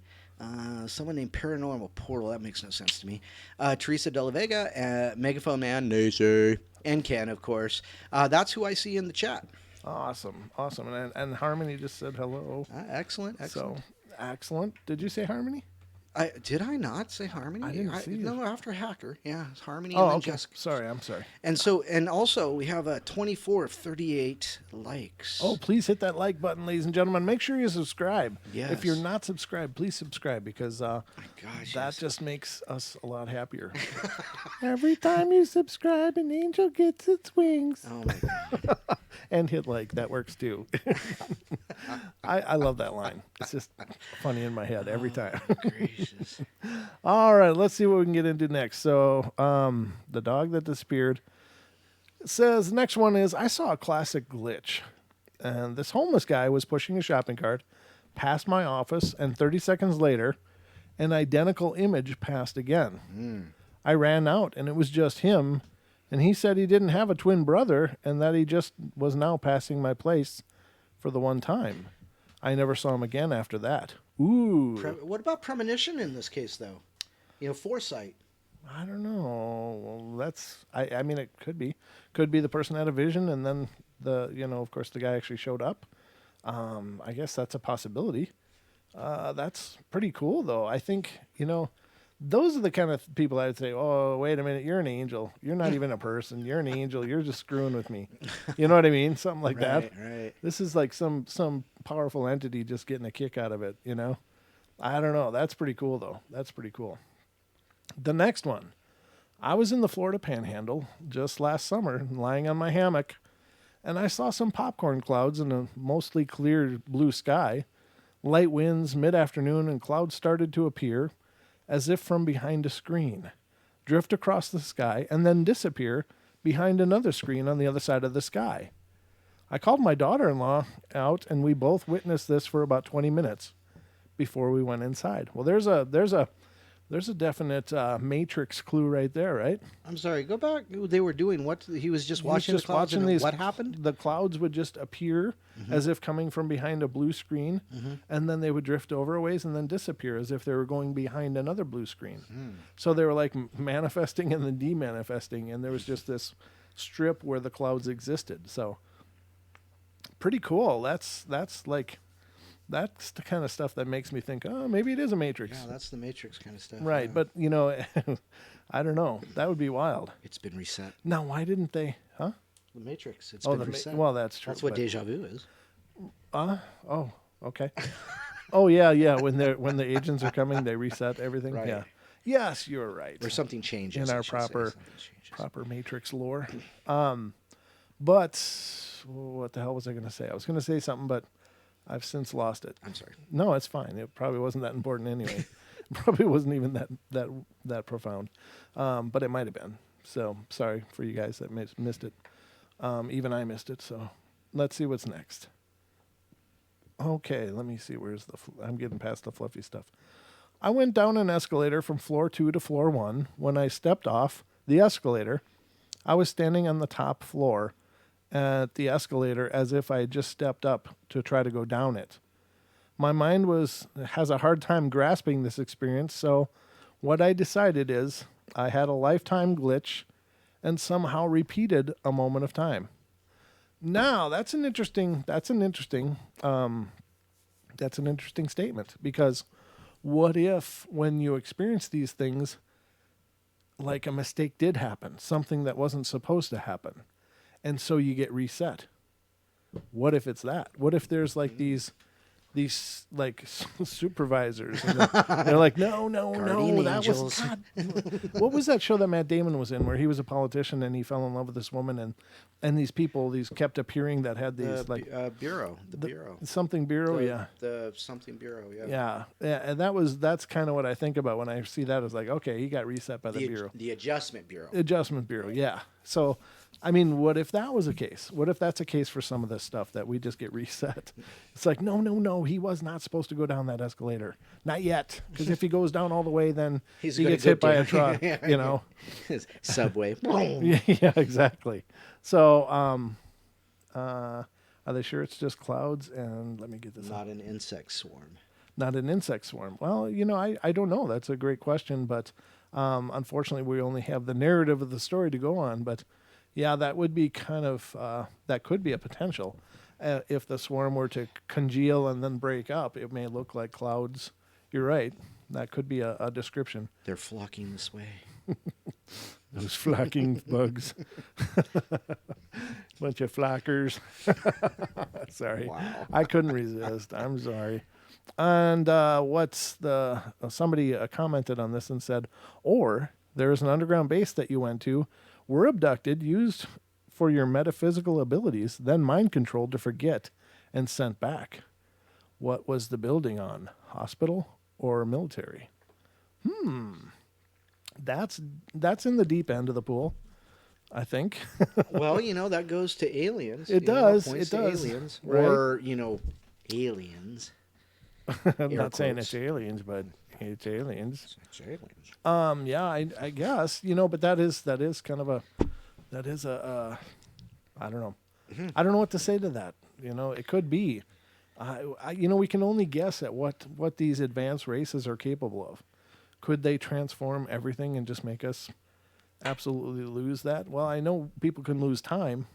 someone named Paranormal Portal. That makes no sense to me. Teresa De La Vega, Megaphone Man, Nacy, and Ken, of course. That's who I see in the chat. Awesome. And Harmony just said hello. Excellent. So excellent. Did you say Harmony? Did I not say Harmony? I didn't see it. No, after Hacker. Yeah, it's Harmony Oh, and then okay. Jessica. Sorry, I'm sorry. And also we have 24 of 38 likes. Oh, please hit that like button, ladies and gentlemen. Make sure you subscribe. Yes. If you're not subscribed, please subscribe because my gosh, that yes. just makes us a lot happier. Every time you subscribe, an angel gets its wings. Oh my God. And hit like. That works too. I love that line. It's just funny in my head every time. Gracious. All right, let's see what we can get into next. So, the dog that disappeared says, next one is, I saw a classic glitch. And this homeless guy was pushing a shopping cart past my office, and 30 seconds later, an identical image passed again. I ran out, and it was just him. And he said he didn't have a twin brother, and that he just was now passing my place for the one time. I never saw him again after that. Ooh. What about premonition in this case, though? Foresight. I don't know. Well, that's, I mean, it could be. Could be the person had a vision and then of course the guy actually showed up. I guess that's a possibility. That's pretty cool, though. I think, those are the kind of people I would say, oh, wait a minute, you're an angel. You're not even a person. You're an angel. You're just screwing with me. You know what I mean? Something like that. Right. This is like some powerful entity just getting a kick out of it, I don't know. That's pretty cool, though. That's pretty cool. The next one. I was in the Florida Panhandle just last summer, lying on my hammock, and I saw some popcorn clouds in a mostly clear blue sky. Light winds, mid-afternoon, and clouds started to appear as if from behind a screen, drift across the sky, and then disappear behind another screen on the other side of the sky. I called my daughter-in-law out, and we both witnessed this for about 20 minutes before we went inside. Well, there's a definite Matrix clue right there, right? I'm sorry. Go back. They were doing what? He was just watching the clouds. And what happened? The clouds would just appear as if coming from behind a blue screen, and then they would drift over a ways and then disappear as if they were going behind another blue screen. So they were like manifesting and then demanifesting, and there was just this strip where the clouds existed. So pretty cool. That's the kind of stuff that makes me think, oh, maybe it is a Matrix. Yeah, that's the Matrix kind of stuff. Right, yeah. but, I don't know. That would be wild. It's been reset. Now, why didn't they, huh? The Matrix. It's been reset. Well, that's true. That's what deja vu is. Oh, okay. Oh, yeah. When the agents are coming, they reset everything. Right. Yeah. Yes, you're right. Or something changes. In our I should say. proper Something changes. proper Matrix lore. But what the hell was I going to say? I was going to say something, but I've since lost it. I'm sorry. No, it's fine. It probably wasn't that important anyway. Probably wasn't even that profound. But it might have been. So sorry for you guys that missed it. Even I missed it. So let's see what's next. Okay, let me see. I'm getting past the fluffy stuff. I went down an escalator from floor 2 to floor 1. When I stepped off the escalator, I was standing on the top floor at the escalator as if I had just stepped up to try to go down it. my mind has a hard time grasping this experience. So what I decided is I had a lifetime glitch and somehow repeated a moment of time. Now that's an interesting statement, because what if when you experience these things, like a mistake did happen, something that wasn't supposed to happen, and so you get reset? What if it's that? What if there's like these like supervisors, and they're like, no, Guardian that was angels. God. What was that show that Matt Damon was in where he was a politician and he fell in love with this woman, and these people kept appearing that had these Bureau. The Bureau. something bureau, yeah. The something Bureau, yeah. Yeah, and that's kind of what I think about when I see that. It's like, okay, he got reset by the bureau. The Adjustment Bureau. Adjustment Bureau, yeah. So, I mean, what if that was a case? What if that's a case for some of this stuff, that we just get reset? It's like, no, he was not supposed to go down that escalator. Not yet. Because if he goes down all the way, then he gets hit by a truck, you know? Subway. Yeah, exactly. So, are they sure it's just clouds? And let me get this. Not an insect swarm. Not an insect swarm. Well, I don't know. That's a great question, but unfortunately, we only have the narrative of the story to go on. But yeah, that would be kind of that could be a potential. If the swarm were to congeal and then break up, it may look like clouds. You're right. That could be a description. They're flocking this way. Those flocking bugs. Bunch of flockers. Sorry. Wow. I couldn't resist. I'm sorry. And somebody commented on this and said, or there's an underground base that you went to, were abducted, used for your metaphysical abilities, then mind controlled to forget and sent back. What was the building on? Hospital or military? That's in the deep end of the pool, I think. Well, that goes to aliens. It does. It does. Aliens. Right. Or, aliens. I'm not saying quotes. it's aliens, but it's aliens. It's aliens. Yeah, I guess, but that is kind of a I don't know. I don't know what to say to that. It could be. We can only guess at what these advanced races are capable of. Could they transform everything and just make us absolutely lose that? Well, I know people can lose time,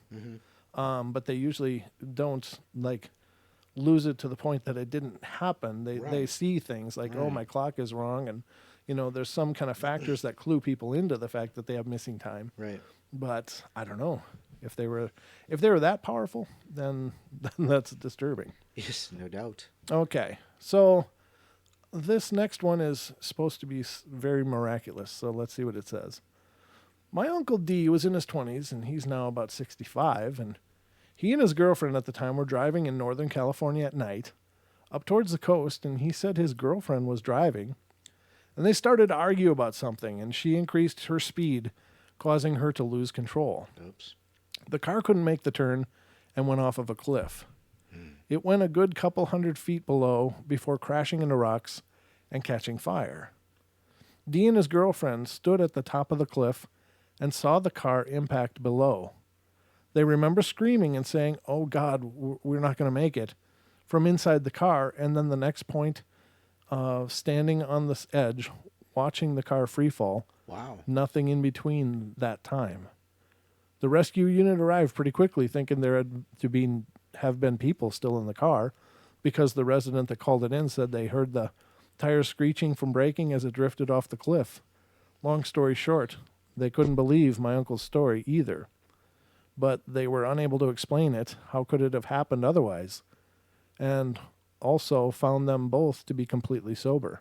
but they usually don't lose it to the point that it didn't happen. They see things like, oh, my clock is wrong, and there's some kind of factors that clue people into the fact that they have missing time. Right. But I don't know. If they were that powerful, then that's disturbing. Yes, no doubt. Okay, so this next one is supposed to be very miraculous. So let's see what it says. My Uncle D was in his 20s, and he's now about 65, and he and his girlfriend at the time were driving in Northern California at night up towards the coast, and he said his girlfriend was driving, and they started to argue about something, and she increased her speed, causing her to lose control. Oops. The car couldn't make the turn and went off of a cliff. It went a good couple 100 feet below before crashing into rocks and catching fire. Dee and his girlfriend stood at the top of the cliff and saw the car impact below. They remember screaming and saying, "Oh God, we're not going to make it," from inside the car, and then the next point, standing on this edge, watching the car freefall. Wow. Nothing in between that time. The rescue unit arrived pretty quickly, thinking there had to have been people still in the car, because the resident that called it in said they heard the tires screeching from braking as it drifted off the cliff. Long story short, they couldn't believe my uncle's story either, but they were unable to explain it. How could it have happened otherwise? And also found them both to be completely sober.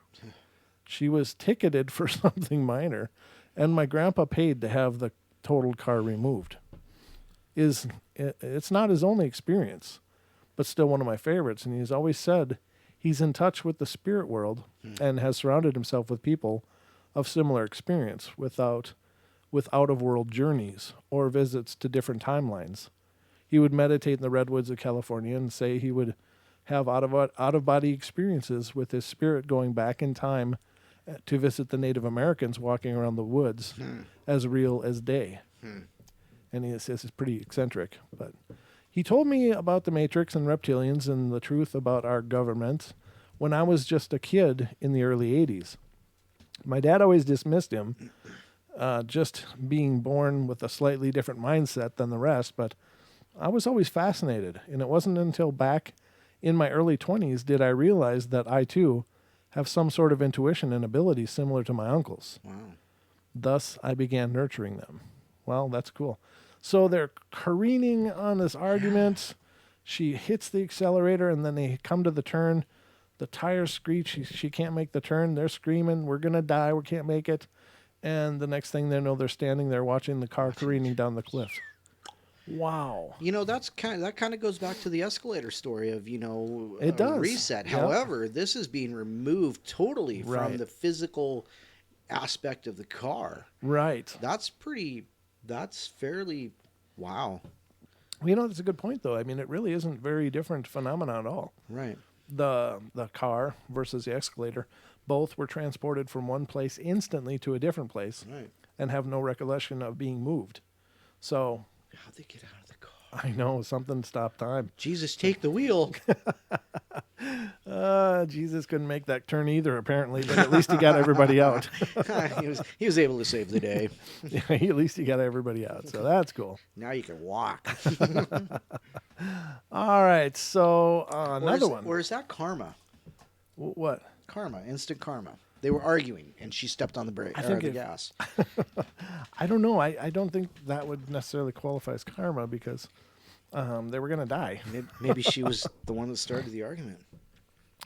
She was ticketed for something minor, and my grandpa paid to have the totaled car removed. It's not his only experience, but still one of my favorites, and he's always said he's in touch with the spirit world and has surrounded himself with people of similar experience with out-of-world journeys or visits to different timelines. He would meditate in the redwoods of California and say he would have out-of-body experiences with his spirit going back in time to visit the Native Americans walking around the woods as real as day. And this is pretty eccentric. But he told me about the Matrix and reptilians and the truth about our government, when I was just a kid in the early 80s. My dad always dismissed him, just being born with a slightly different mindset than the rest, but I was always fascinated. And it wasn't until back in my early 20s did I realize that I, too, have some sort of intuition and ability similar to my uncle's. Wow. Thus, I began nurturing them. Well, that's cool. So they're careening on this argument. She hits the accelerator, and then they come to the turn. The tires screech. She can't make the turn. They're screaming, "We're going to die. We can't make it." And the next thing they know, they're standing there watching the car careening down the cliff. Wow. That kind of goes back to the escalator story of, It does. reset. Yep. However, this is being removed totally from Right. the physical aspect of the car. Right. That's fairly, wow. That's a good point, though. I mean, it really isn't very different phenomenon at all. Right. The car versus the escalator, both were transported from one place instantly to a different place Right. and have no recollection of being moved. So How'd they get out of the car? I know something stopped time. Jesus, take the wheel. Jesus couldn't make that turn either, apparently, but at least he got everybody out. he was able to save the day. Yeah, at least he got everybody out, so that's cool. Now you can walk. All right, so another one. Or is that karma? What? Karma, instant karma. They were arguing, and she stepped on the brake, or the gas. I don't know. I don't think that would necessarily qualify as karma because they were going to die. Maybe she was the one that started the argument.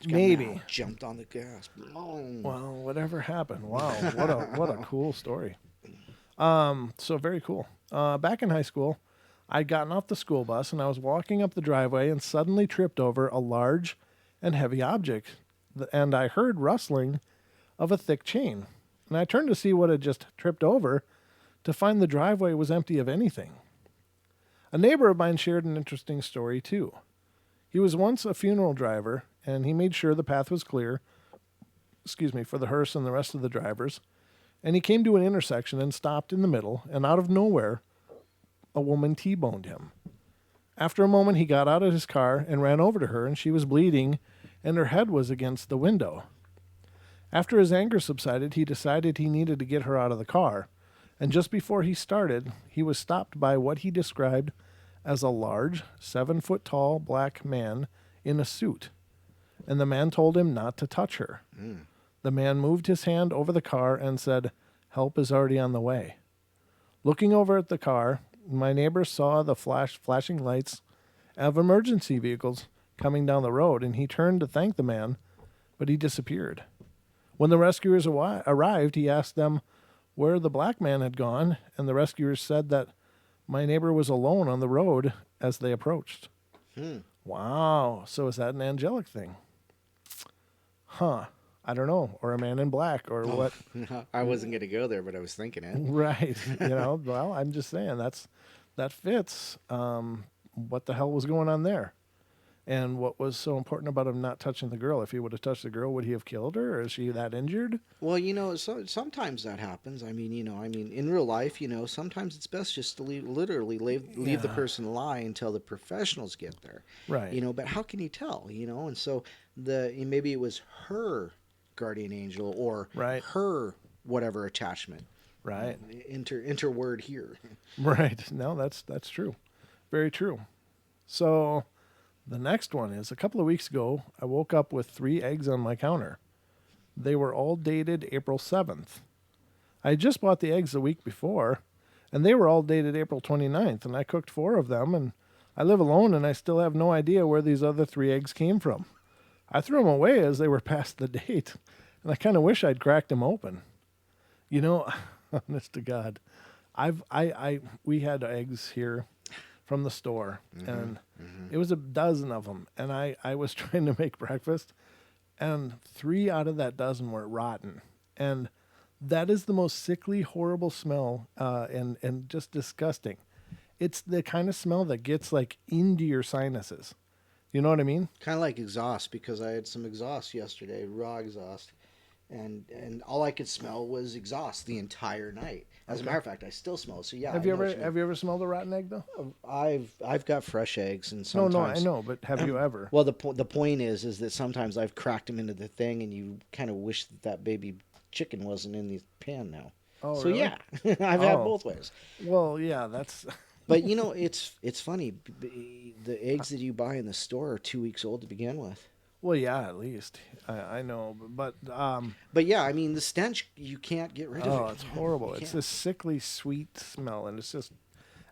Maybe. Jumped on the gas. Boom. Well, whatever happened. Wow, what a cool story. So very cool. Back in high school, I'd gotten off the school bus and I was walking up the driveway and suddenly tripped over a large and heavy object, and I heard rustling of a thick chain. And I turned to see what had just tripped over to find the driveway was empty of anything. A neighbor of mine shared an interesting story too. He was once a funeral driver, and he made sure the path was clear, for the hearse and the rest of the drivers. And he came to an intersection and stopped in the middle, and out of nowhere, a woman T-boned him. After a moment, he got out of his car and ran over to her, and she was bleeding, and her head was against the window. After his anger subsided, he decided he needed to get her out of the car, and just before he started, he was stopped by what he described as a large, 7-foot-tall black man in a suit, and the man told him not to touch her. The man moved his hand over the car and said, "Help is already on the way." Looking over at the car, my neighbor saw the flashing lights of emergency vehicles coming down the road, and he turned to thank the man, but he disappeared. When the rescuers arrived, he asked them where the black man had gone, and the rescuers said that my neighbor was alone on the road as they approached. Wow. So is that an angelic thing? Huh. I don't know. Or a man in black or what. I wasn't going to go there, but I was thinking it. Right. Well, I'm just saying that fits. What the hell was going on there? And what was so important about him not touching the girl? If he would have touched the girl, would he have killed her? Or is she that injured? Well, sometimes that happens. I mean, in real life, sometimes it's best just to leave the person lie until the professionals get there. Right. But how can you tell? And so maybe it was her guardian angel or her whatever attachment. Right. Enter word here. Right. No, that's true. Very true. So the next one is a couple of weeks ago, I woke up with 3 eggs on my counter. They were all dated April 7th. I had just bought the eggs the week before, and they were all dated April 29th, and I cooked 4 of them, and I live alone, and I still have no idea where these other 3 eggs came from. I threw them away as they were past the date, and I kind of wish I'd cracked them open. Honest to God, we had eggs here from the store, and it was a dozen of them, and I was trying to make breakfast, and 3 out of that dozen were rotten, and that is the most sickly, horrible smell, and just disgusting. It's the kind of smell that gets like into your sinuses. You know what I mean? Kind of like exhaust, because I had some exhaust yesterday, raw exhaust, and all I could smell was exhaust the entire night. As a matter of fact, I still smell it. So yeah. Have you ever smelled a rotten egg though? I've got fresh eggs, and No, sometimes. I know, but have you ever? Well, the point is that sometimes I've cracked them into the thing, and you kind of wish that baby chicken wasn't in the pan now. Oh, So really? yeah, I've had Oh. both ways. Well, yeah, that's But it's funny. The eggs that you buy in the store are 2 weeks old to begin with. well, yeah, at least I know, but But yeah, I mean the stench you can't get rid of oh, it. it's horrible. You It's can't. this sickly sweet smell, and it's just.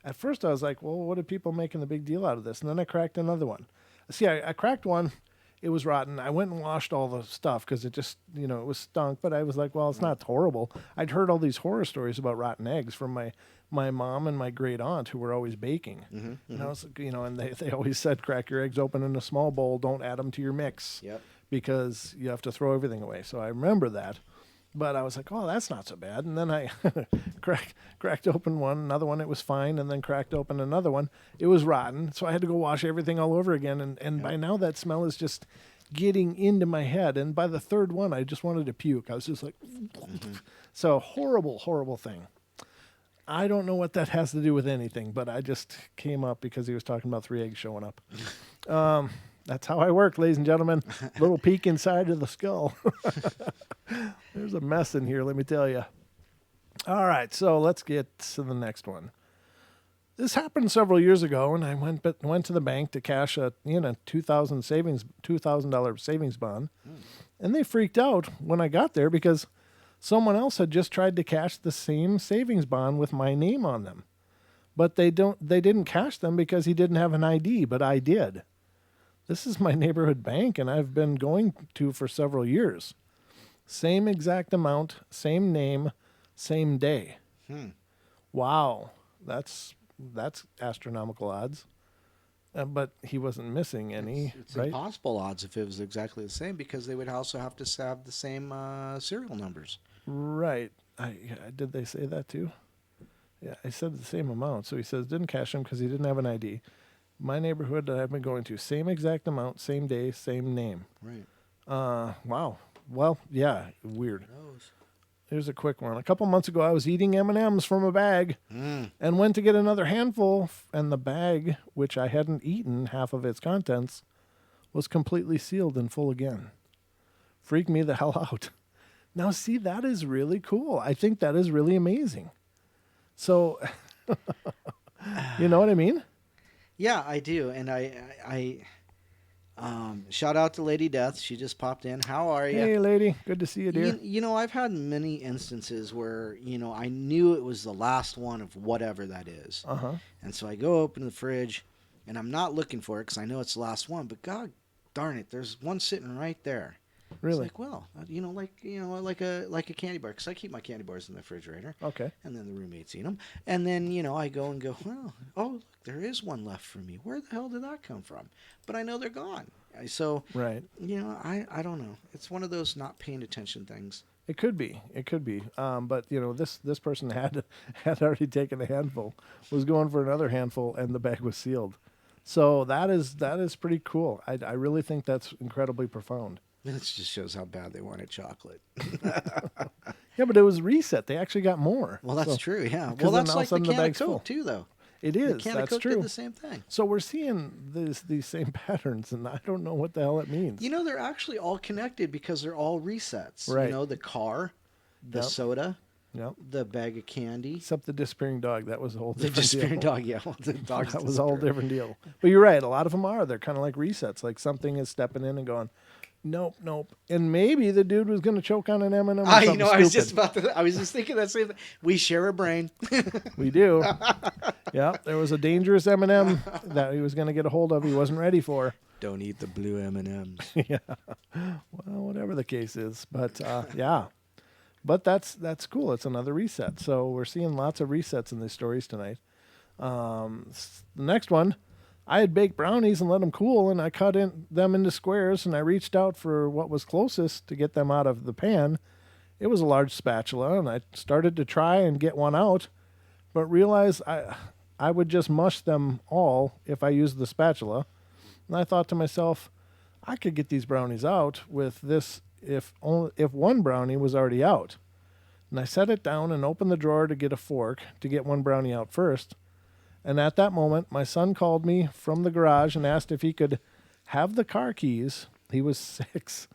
At first, I was like, "Well, what are people making the big deal out of this?" And then I cracked another one. See, I cracked one. It was rotten. I went and washed all the stuff because it just, it was stunk. But I was like, well, it's not horrible. I'd heard all these horror stories about rotten eggs from my mom and my great aunt who were always baking. And I was, and they always said, crack your eggs open in a small bowl. Don't add them to your mix. Yep. Because you have to throw everything away. So I remember that. But I was like, oh, that's not so bad. And then I cracked open one, another one, it was fine. And then cracked open another one. It was rotten. So I had to go wash everything all over again. And by now that smell is just getting into my head. And by the third one, I just wanted to puke. I was just like, so horrible, horrible thing. I don't know what that has to do with anything, but I just came up because he was talking about 3 eggs showing up. That's how I work, ladies and gentlemen. Little peek inside of the skull. There's a mess in here, let me tell you. All right, so let's get to the next one. This happened several years ago, and I went to the bank to cash a $2,000 savings bond, and they freaked out when I got there because someone else had just tried to cash the same savings bond with my name on them, but they didn't cash them because he didn't have an ID, but I did. This is my neighborhood bank, and I've been going to for several years. Same exact amount, same name, same day. Wow, that's astronomical odds. But he wasn't missing any, It's right? impossible odds if it was exactly the same because they would also have to have the same serial numbers. Right. Did they say that too? Yeah, I said the same amount. So he says didn't cash him because he didn't have an ID. My neighborhood that I've been going to, same exact amount, same day, same name. Right. Wow. Well, yeah, weird. Knows. Here's a quick one. A couple months ago, I was eating M&Ms from a bag and went to get another handful, and the bag, which I hadn't eaten half of its contents, was completely sealed and full again. Freaked me the hell out. Now, see, that is really cool. I think that is really amazing. So, you know what I mean? Yeah, I do, and I shout out to Lady Death. She just popped in. How are you? Hey, lady. Good to see you, dear. I've had many instances where, I knew it was the last one of whatever that is. Uh-huh. And so I go open the fridge, and I'm not looking for it because I know it's the last one. But God darn it, there's one sitting right there. Really? It's like, well, like a candy bar, because I keep my candy bars in the refrigerator. Okay. And then the roommates eat them. And then, I go and go, well, look, there is one left for me. Where the hell did that come from? But I know they're gone. So, Right. I don't know. It's one of those not paying attention things. It could be. But this person had already taken a handful, was going for another handful, and the bag was sealed. So that is pretty cool. I really think that's incredibly profound. It just shows how bad they wanted chocolate. Yeah, but it was reset. They actually got more. Well, that's So- true. Yeah. because Well, then that's all of a like the sudden the can of bag's full. Coke too, though. It The is. can of That's Coke true. did the same thing. So we're seeing these same patterns, and I don't know what the hell it means. They're actually all connected because they're all resets. Right. The car, the Yep. soda, Yep. the bag of candy. Except the disappearing dog. That was a whole The different disappearing deal. dog, yeah. Well, the dog's That was a whole disappearing. different deal. But you're right. A lot of them are. They're kind of like resets. Like something is stepping in and going, nope. And maybe the dude was going to choke on an M&M or something I was stupid. just about to. I was just thinking that same thing. We share a brain. We do. Yeah, there was a dangerous M&M that he was going to get a hold of. He wasn't ready for. Don't eat the blue M&Ms. Yeah. Well, whatever the case is, but yeah. But that's cool. It's another reset. So we're seeing lots of resets in these stories tonight. The next one, I had baked brownies and let them cool, and I cut them into squares, and I reached out for what was closest to get them out of the pan. It was a large spatula, and I started to try and get one out, but realized I would just mush them all if I used the spatula. And I thought to myself, I could get these brownies out with this if one brownie was already out. And I set it down and opened the drawer to get a fork to get one brownie out first. And at that moment, my son called me from the garage and asked if he could have the car keys. He was 6.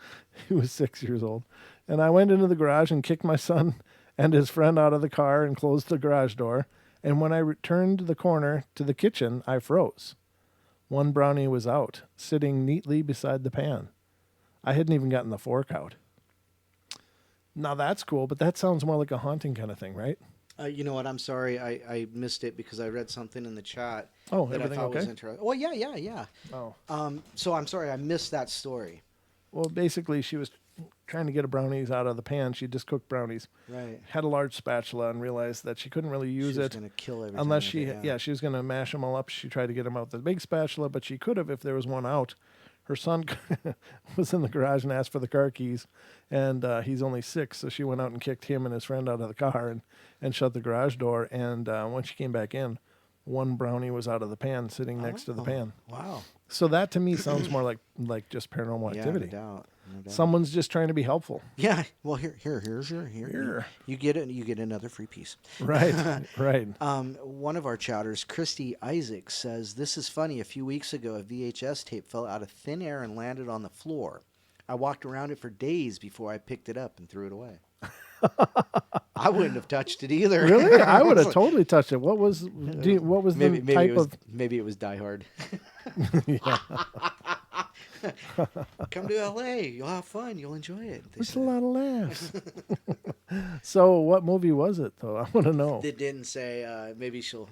He was 6 years old. And I went into the garage and kicked my son and his friend out of the car and closed the garage door. And when I returned the corner to the kitchen, I froze. One brownie was out, sitting neatly beside the pan. I hadn't even gotten the fork out. Now that's cool, but that sounds more like a haunting kind of thing, right? You know what? I'm sorry. I missed it because I read something in the chat Oh, that I everything thought okay? was interesting. Oh, yeah. Oh. So I'm sorry. I missed that story. Well, basically, she was trying to get brownies out of the pan. She just cooked brownies. Right. Had a large spatula and realized that she couldn't really use She was it going to kill every unless time she, with it, she was going to mash them all up. She tried to get them out with the big spatula, but she could have if there was one out. Her son was in the garage and asked for the car keys, and he's only 6, so she went out and kicked him and his friend out of the car and shut the garage door. And when she came back in, one brownie was out of the pan, sitting next to the pan. Wow. So that to me sounds more like just paranormal activity. Yeah, no doubt. Someone's just trying to be helpful. Yeah. Well, here's your. You get it. You get another free piece. Right. Right. One of our chatters, Christy Isaac, says, "This is funny. A few weeks ago, a VHS tape fell out of thin air and landed on the floor. I walked around it for days before I picked it up and threw it away." I wouldn't have touched it either. Really? I would have totally touched it. What was the type of? Maybe it was Die Hard. Yeah. Come to LA. You'll have fun. You'll enjoy it. It's a lot of laughs. So, what movie was it, though? I want to know. They didn't say. Maybe she'll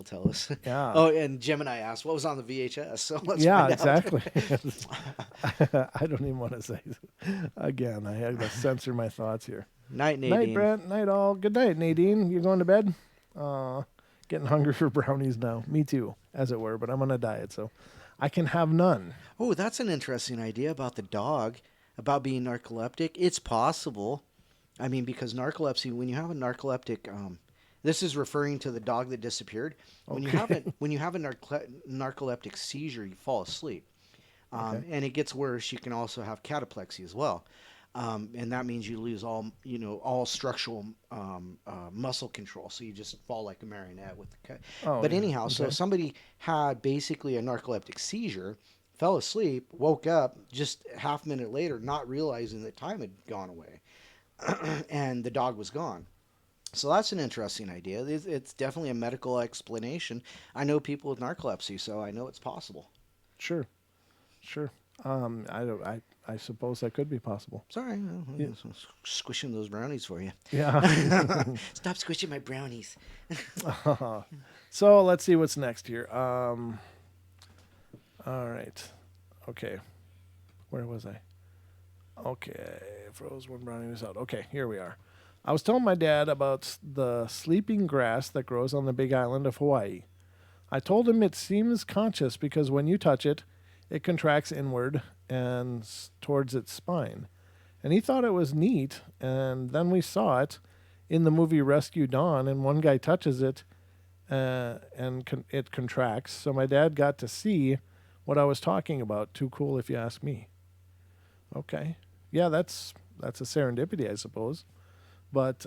tell us. Yeah. Oh, and Gemini asked, "What was on the VHS?" So let's Yeah, find out. exactly. I don't even want to say. Again, I have to censor my thoughts here. Night, Nadine. Night, Brent. Night, all. Good night, Nadine. You going to bed? Getting hungry for brownies now. Me too, as it were. But I'm on a diet, so I can have none. Oh, that's an interesting idea about the dog, about being narcoleptic. It's possible. I mean, because narcolepsy, when you have a narcoleptic, this is referring to the dog that disappeared. When you have a narcoleptic seizure, you fall asleep, and it gets worse. You can also have cataplexy as well, and that means you lose all structural muscle control. So you just fall like a marionette with the cat. But anyhow, so if somebody had basically a narcoleptic seizure, fell asleep, woke up just half a minute later, not realizing that time had gone away, and the dog was gone. So that's an interesting idea. It's definitely a medical explanation. I know people with narcolepsy, so I know it's possible. Sure. I suppose that could be possible. Sorry, squishing those brownies for you. Yeah. Stop squishing my brownies. So let's see what's next here. All right. Okay. Where was I? Okay. Froze one brownie was out. Okay, here we are. I was telling my dad about the sleeping grass that grows on the big island of Hawaii. I told him it seems conscious because when you touch it, it contracts inward and towards its spine. And he thought it was neat, and then we saw it in the movie Rescue Dawn, and one guy touches it and it contracts. So my dad got to see what I was talking about. Too cool if you ask me. Okay. Yeah, that's a serendipity, I suppose. But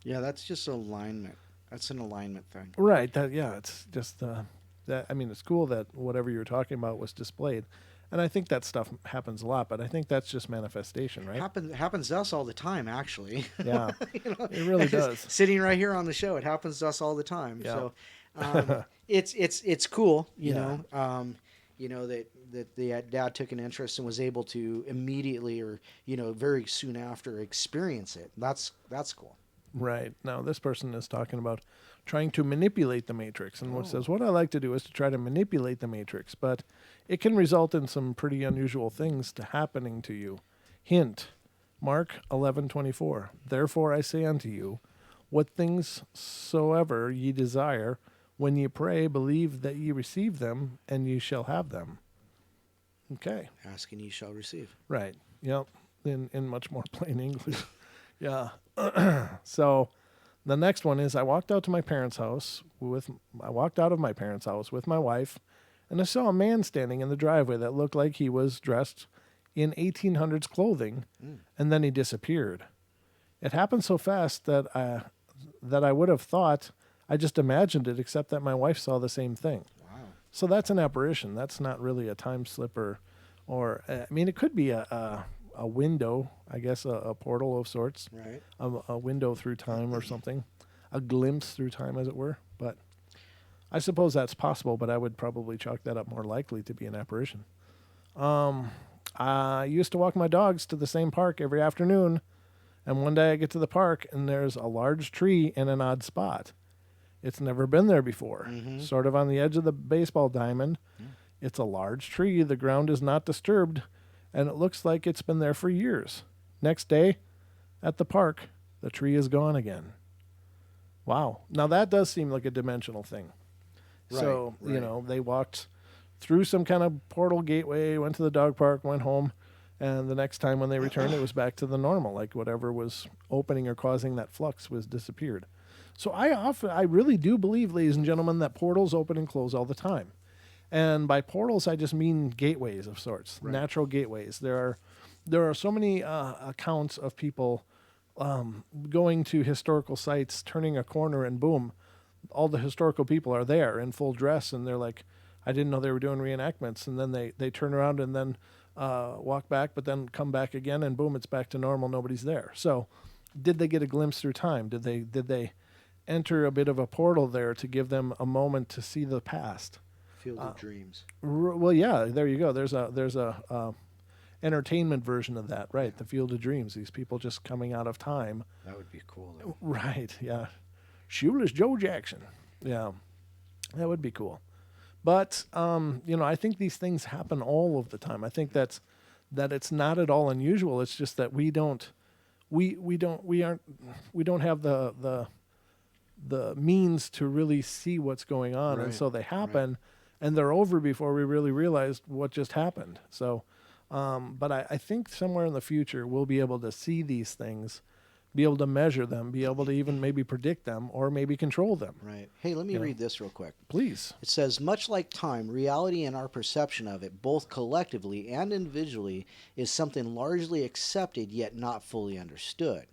Yeah, that's just alignment. That's an alignment thing. right, it's just that. I mean, it's cool that whatever you're talking about was displayed, and I think that stuff happens a lot. But I think that's just manifestation, right? Happens to us all the time, actually. Yeah, it really does. Sitting right here on the show, it happens to us all the time. Yeah. So it's cool, you Yeah. know. That the dad took an interest and was able to immediately or very soon after experience it. That's cool. Right. Now, this person is talking about trying to manipulate the matrix, and says, what I like to do is to try to manipulate the matrix, but it can result in some pretty unusual things happening to you. Hint, Mark 11:24. Therefore I say unto you, what things soever ye desire, when ye pray, believe that ye receive them, and ye shall have them. Okay. Ask and ye shall receive. Right. Yep. In much more plain English. Yeah. So the next one is I walked out of my parents' house with my wife, and I saw a man standing in the driveway that looked like he was dressed in 1800s clothing, and then he disappeared. It happened so fast that I would have thought, I just imagined it, except that my wife saw the same thing. Wow. So that's an apparition. That's not really a time slip or I mean, it could be a window, I guess, a portal of sorts, Right. a window through time or something, a glimpse through time, as it were. But I suppose that's possible, but I would probably chalk that up more likely to be an apparition. I used to walk my dogs to the same park every afternoon, and one day I get to the park and there's a large tree in an odd spot. It's never been there before, sort of on the edge of the baseball diamond. It's a large tree. The ground is not disturbed, and it looks like it's been there for years. Next day, at the park, the tree is gone again. Wow. Now that does seem like a dimensional thing. So, Right. you know, they walked through some kind of portal gateway, went to the dog park, went home, and the next time when they returned, it was back to the normal, like whatever was opening or causing that flux was disappeared. So I really do believe, ladies and gentlemen, that portals open and close all the time. And by portals, I just mean gateways of sorts, natural gateways. There are so many accounts of people going to historical sites, turning a corner, and boom, all the historical people are there in full dress, and they're like, I didn't know they were doing reenactments. And then they turn around and then walk back, but then come back again, and boom, it's back to normal. Nobody's there. So did they get a glimpse through time? Did they enter a bit of a portal there to give them a moment to see the past? Field of Dreams. Well, yeah, there you go. There's a entertainment version of that, right? The Field of Dreams. These people just coming out of time. That would be cool, though. Right, yeah. Shoeless Joe Jackson. Yeah, that would be cool. But, you know, I think these things happen all of the time. I think that it's not at all unusual. It's just that we don't have the means to really see what's going on. And Right, so they happen and they're over before we really realized what just happened. So, but I think somewhere in the future, we'll be able to see these things, be able to measure them, be able to even maybe predict them or maybe control them. Right. Hey, let me read this real quick. Please. It says, much like time, reality and our perception of it, both collectively and individually, is something largely accepted yet not fully understood.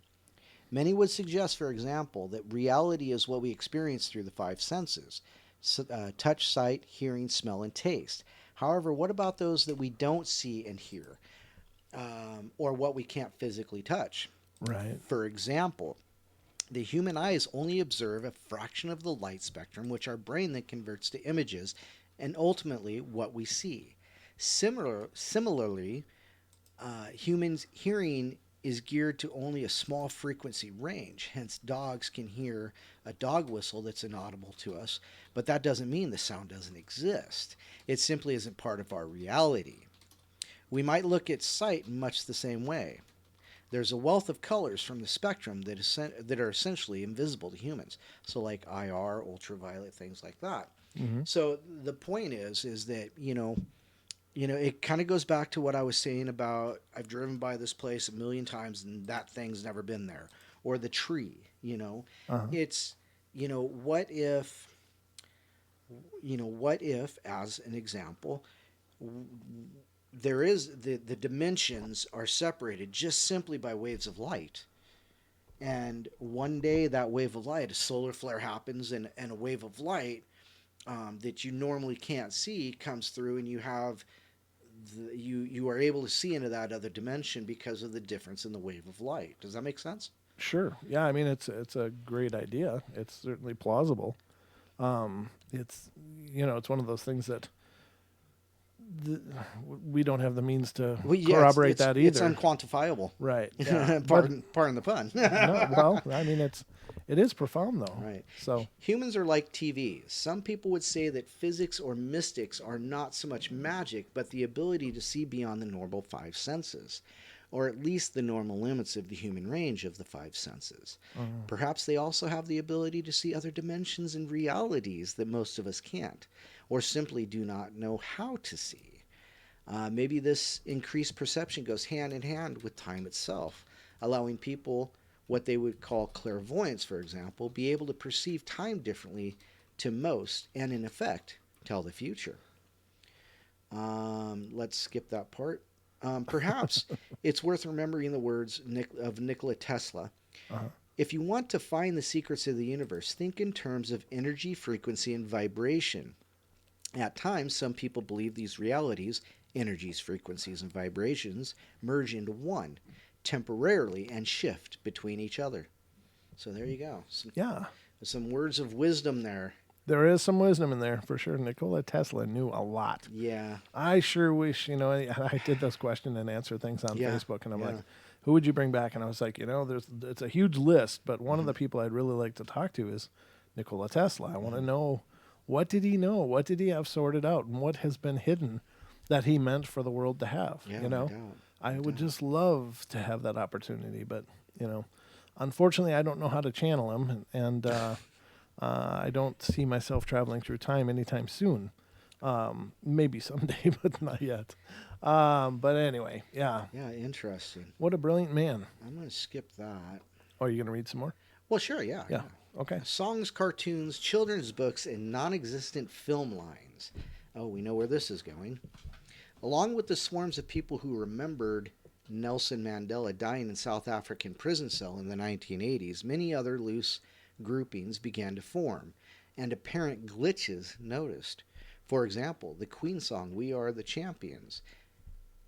Many would suggest, for example, that reality is what we experience through the five senses: touch, sight, hearing, smell, and taste. However, what about those that we don't see and hear, or what we can't physically touch? Right. For example, the human eyes only observe a fraction of the light spectrum, which our brain then converts to images, and ultimately what we see. Similarly, humans' hearing is geared to only a small frequency range. Hence, dogs can hear a dog whistle that's inaudible to us, but that doesn't mean the sound doesn't exist. It simply isn't part of our reality. We might look at sight in much the same way. There's a wealth of colors from the spectrum that are essentially invisible to humans. So like IR, ultraviolet, things like that. Mm-hmm. So the point is that, it kind of goes back to what I was saying about I've driven by this place a million times and that thing's never been there. Or the tree, It's, what if, as an example, there is the dimensions are separated just simply by waves of light. And one day that wave of light, a solar flare happens and a wave of light that you normally can't see comes through, and you have you are able to see into that other dimension because of the difference in the wave of light. Does that make sense? Sure. Yeah, I mean, it's a great idea. It's certainly plausible. It's one of those things that we don't have the means to corroborate that either. It's unquantifiable. Right. Yeah. Pardon the pun. No, well, I mean, it is profound though. Right. So humans are like TV. Some people would say that physics or mystics are not so much magic, but the ability to see beyond the normal five senses, or at least the normal limits of the human range of the five senses. Perhaps they also have the ability to see other dimensions and realities that most of us can't, or simply do not know how to see. Maybe this increased perception goes hand in hand with time itself, allowing people what they would call clairvoyance, for example, be able to perceive time differently to most, and in effect, tell the future. Let's skip that part. Perhaps it's worth remembering the words of Nikola Tesla. Uh-huh. If you want to find the secrets of the universe, think in terms of energy, frequency, and vibration. At times, some people believe these realities, energies, frequencies, and vibrations, merge into one temporarily and shift between each other. So there you go. Yeah. Some words of wisdom there. There is some wisdom in there for sure. Nikola Tesla knew a lot. Yeah. I sure wish, I did those question and answer things on Yeah, Facebook, and I'm yeah. like, who would you bring back? And I was like, it's a huge list, but one of the people I'd really like to talk to is Nikola Tesla. I want to know, what did he know? What did he have sorted out? And what has been hidden that he meant for the world to have? Yeah, no doubt. I would just love to have that opportunity, but, unfortunately, I don't know how to channel him, and I don't see myself traveling through time anytime soon. Maybe someday, but not yet. But anyway, yeah. Yeah, interesting. What a brilliant man. I'm going to skip that. Oh, are you going to read some more? Well, sure, yeah. Yeah. Okay. Songs, cartoons, children's books, and non-existent film lines. Oh, we know where this is going. Along with the swarms of people who remembered Nelson Mandela dying in South African prison cell in the 1980s, many other loose groupings began to form, and apparent glitches noticed. For example, the Queen song, We Are the Champions,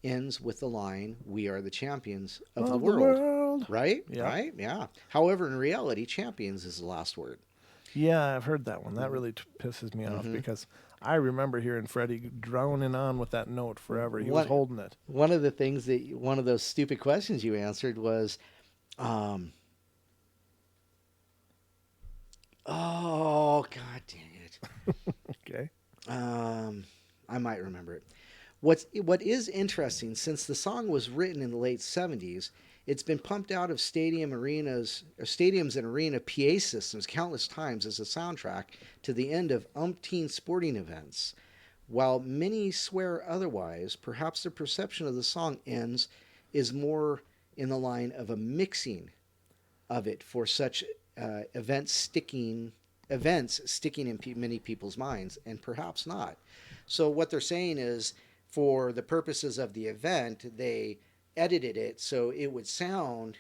ends with the line, We are the champions of the world. Right? Yeah. Right? Yeah. However, in reality, champions is the last word. Yeah, I've heard that one. That really pisses me off because I remember hearing Freddie droning on with that note forever. He was holding it. One of the things one of those stupid questions you answered was, oh, God dang it. Okay. I might remember it. What is interesting, since the song was written in the late 70s, it's been pumped out of stadiums and arena PA systems countless times as a soundtrack to the end of umpteen sporting events. While many swear otherwise, perhaps the perception of the song ends is more in the line of a mixing of it for such events sticking in many people's minds, and perhaps not. So what they're saying is, for the purposes of the event, they edited it so it would sound,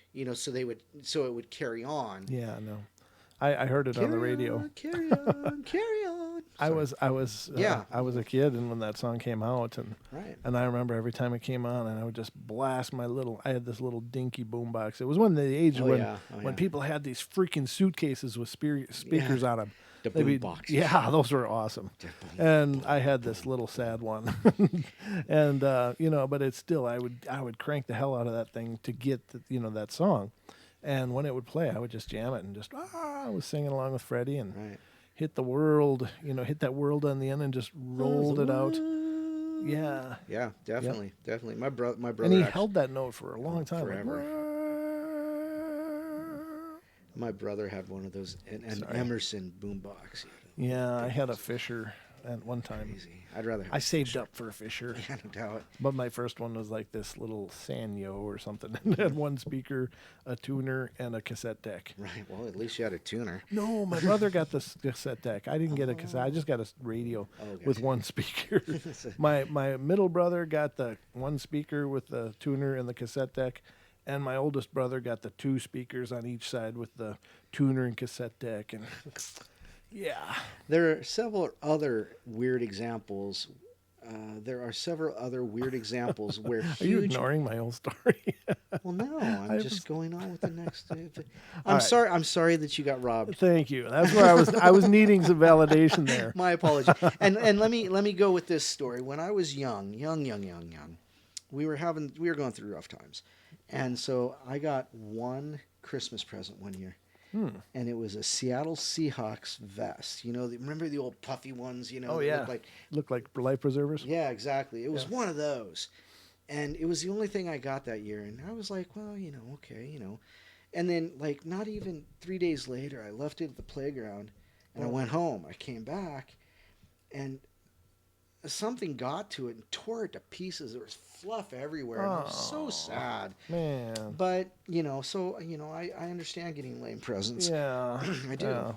so it would carry on. Yeah, no. I heard it on the radio. Carry on, carry on. I was a kid, and when that song came out, and I remember every time it came on, and I would just blast I had this little dinky boombox. It was one of the age when people had these freaking suitcases with speakers on them. The boombox. Yeah, those were awesome. And I had this little sad one, and but it's still I would crank the hell out of that thing to get that song, and when it would play, I would just jam it and just I was singing along with Freddie and hit the world, hit that world on the end and just rolled it out. Yeah. Yeah, definitely, definitely. My brother. And he held that note for a long time. Forever. My brother had one of those, an Emerson boombox. Yeah, I had a Fisher at one time. Crazy. I'd rather have I saved up for a Fisher. Yeah, no doubt. But my first one was like this little Sanyo or something. It had one speaker, a tuner, and a cassette deck. Right. Well, at least you had a tuner. No, my brother got the cassette deck. I didn't get a cassette. I just got a radio with one speaker. My middle brother got the one speaker with the tuner and the cassette deck. And my oldest brother got the two speakers on each side with the tuner and cassette deck. And yeah. There are several other weird examples. Where Are you ignoring my old story? Well, no, I'm just going on with the next. I'm sorry that you got robbed. Thank you. That's where I was needing some validation there. My apologies. And let me go with this story. When I was young, we were going through rough times. And so I got one Christmas present one year, and it was a Seattle Seahawks vest. Remember the old puffy ones? Oh yeah, look like life preservers. Yeah, exactly. It was one of those, and it was the only thing I got that year. And I was like, well, okay. And then, like, not even 3 days later, I left it at the playground, and I went home. I came back, and something got to it and tore it to pieces. There was fluff everywhere. And it was so sad. Man. But, I understand getting lame presents. Yeah. I do. Yeah.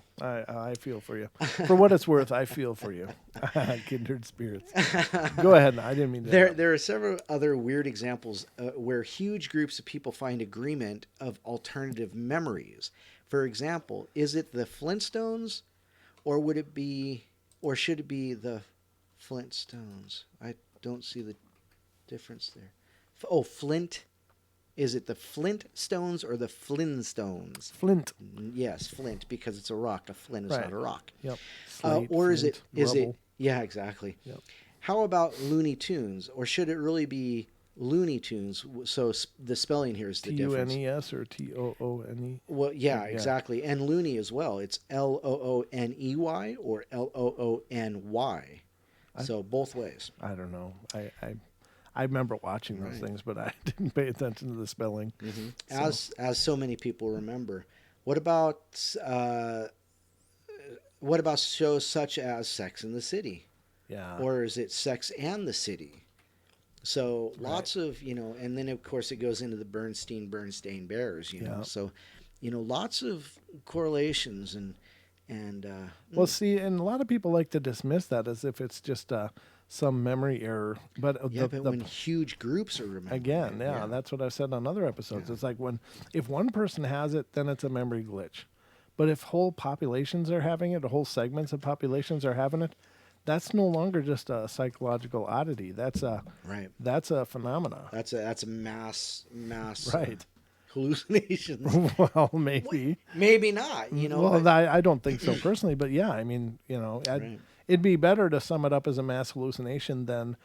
I feel for you. For what it's worth, I feel for you. Kindred spirits. Go ahead. I didn't mean to. There are several other weird examples where huge groups of people find agreement of alternative memories. For example, is it the Flintstones, or should it be the Flintstones? I don't see the difference there. Oh, Flint. Is it the Flintstones or the Flintstones? Flint. Yes, Flint, because it's a rock. A flint is Right. not a rock. Yep. Or is Flint, it? rubble. Yeah, exactly. Yep. How about Looney Tunes, or should it really be Looney Tunes? So the spelling here is the difference. Tunes or Toone? Well, yeah, exactly. And Looney as well. It's Looney or Loony. So both ways. I don't know. I remember watching those things, but I didn't pay attention to the spelling. Mm-hmm. As so many people remember. What about shows such as Sex and the City? Yeah. Or is it Sex and the City? So lots of, and then of course it goes into the Bernstein Bears, Yeah. So, lots of correlations and Well, see, and a lot of people like to dismiss that as if it's just some memory error. But when huge groups are remembering again, it, that's what I've said on other episodes. It's like if one person has it, then it's a memory glitch. But if whole populations are having it, or whole segments of populations are having it, that's no longer just a psychological oddity. That's a phenomena. That's a mass Right. hallucinations. Well, maybe. Maybe not, Well, but- I don't think so personally, but yeah, I mean, Right. it'd be better to sum it up as a mass hallucination than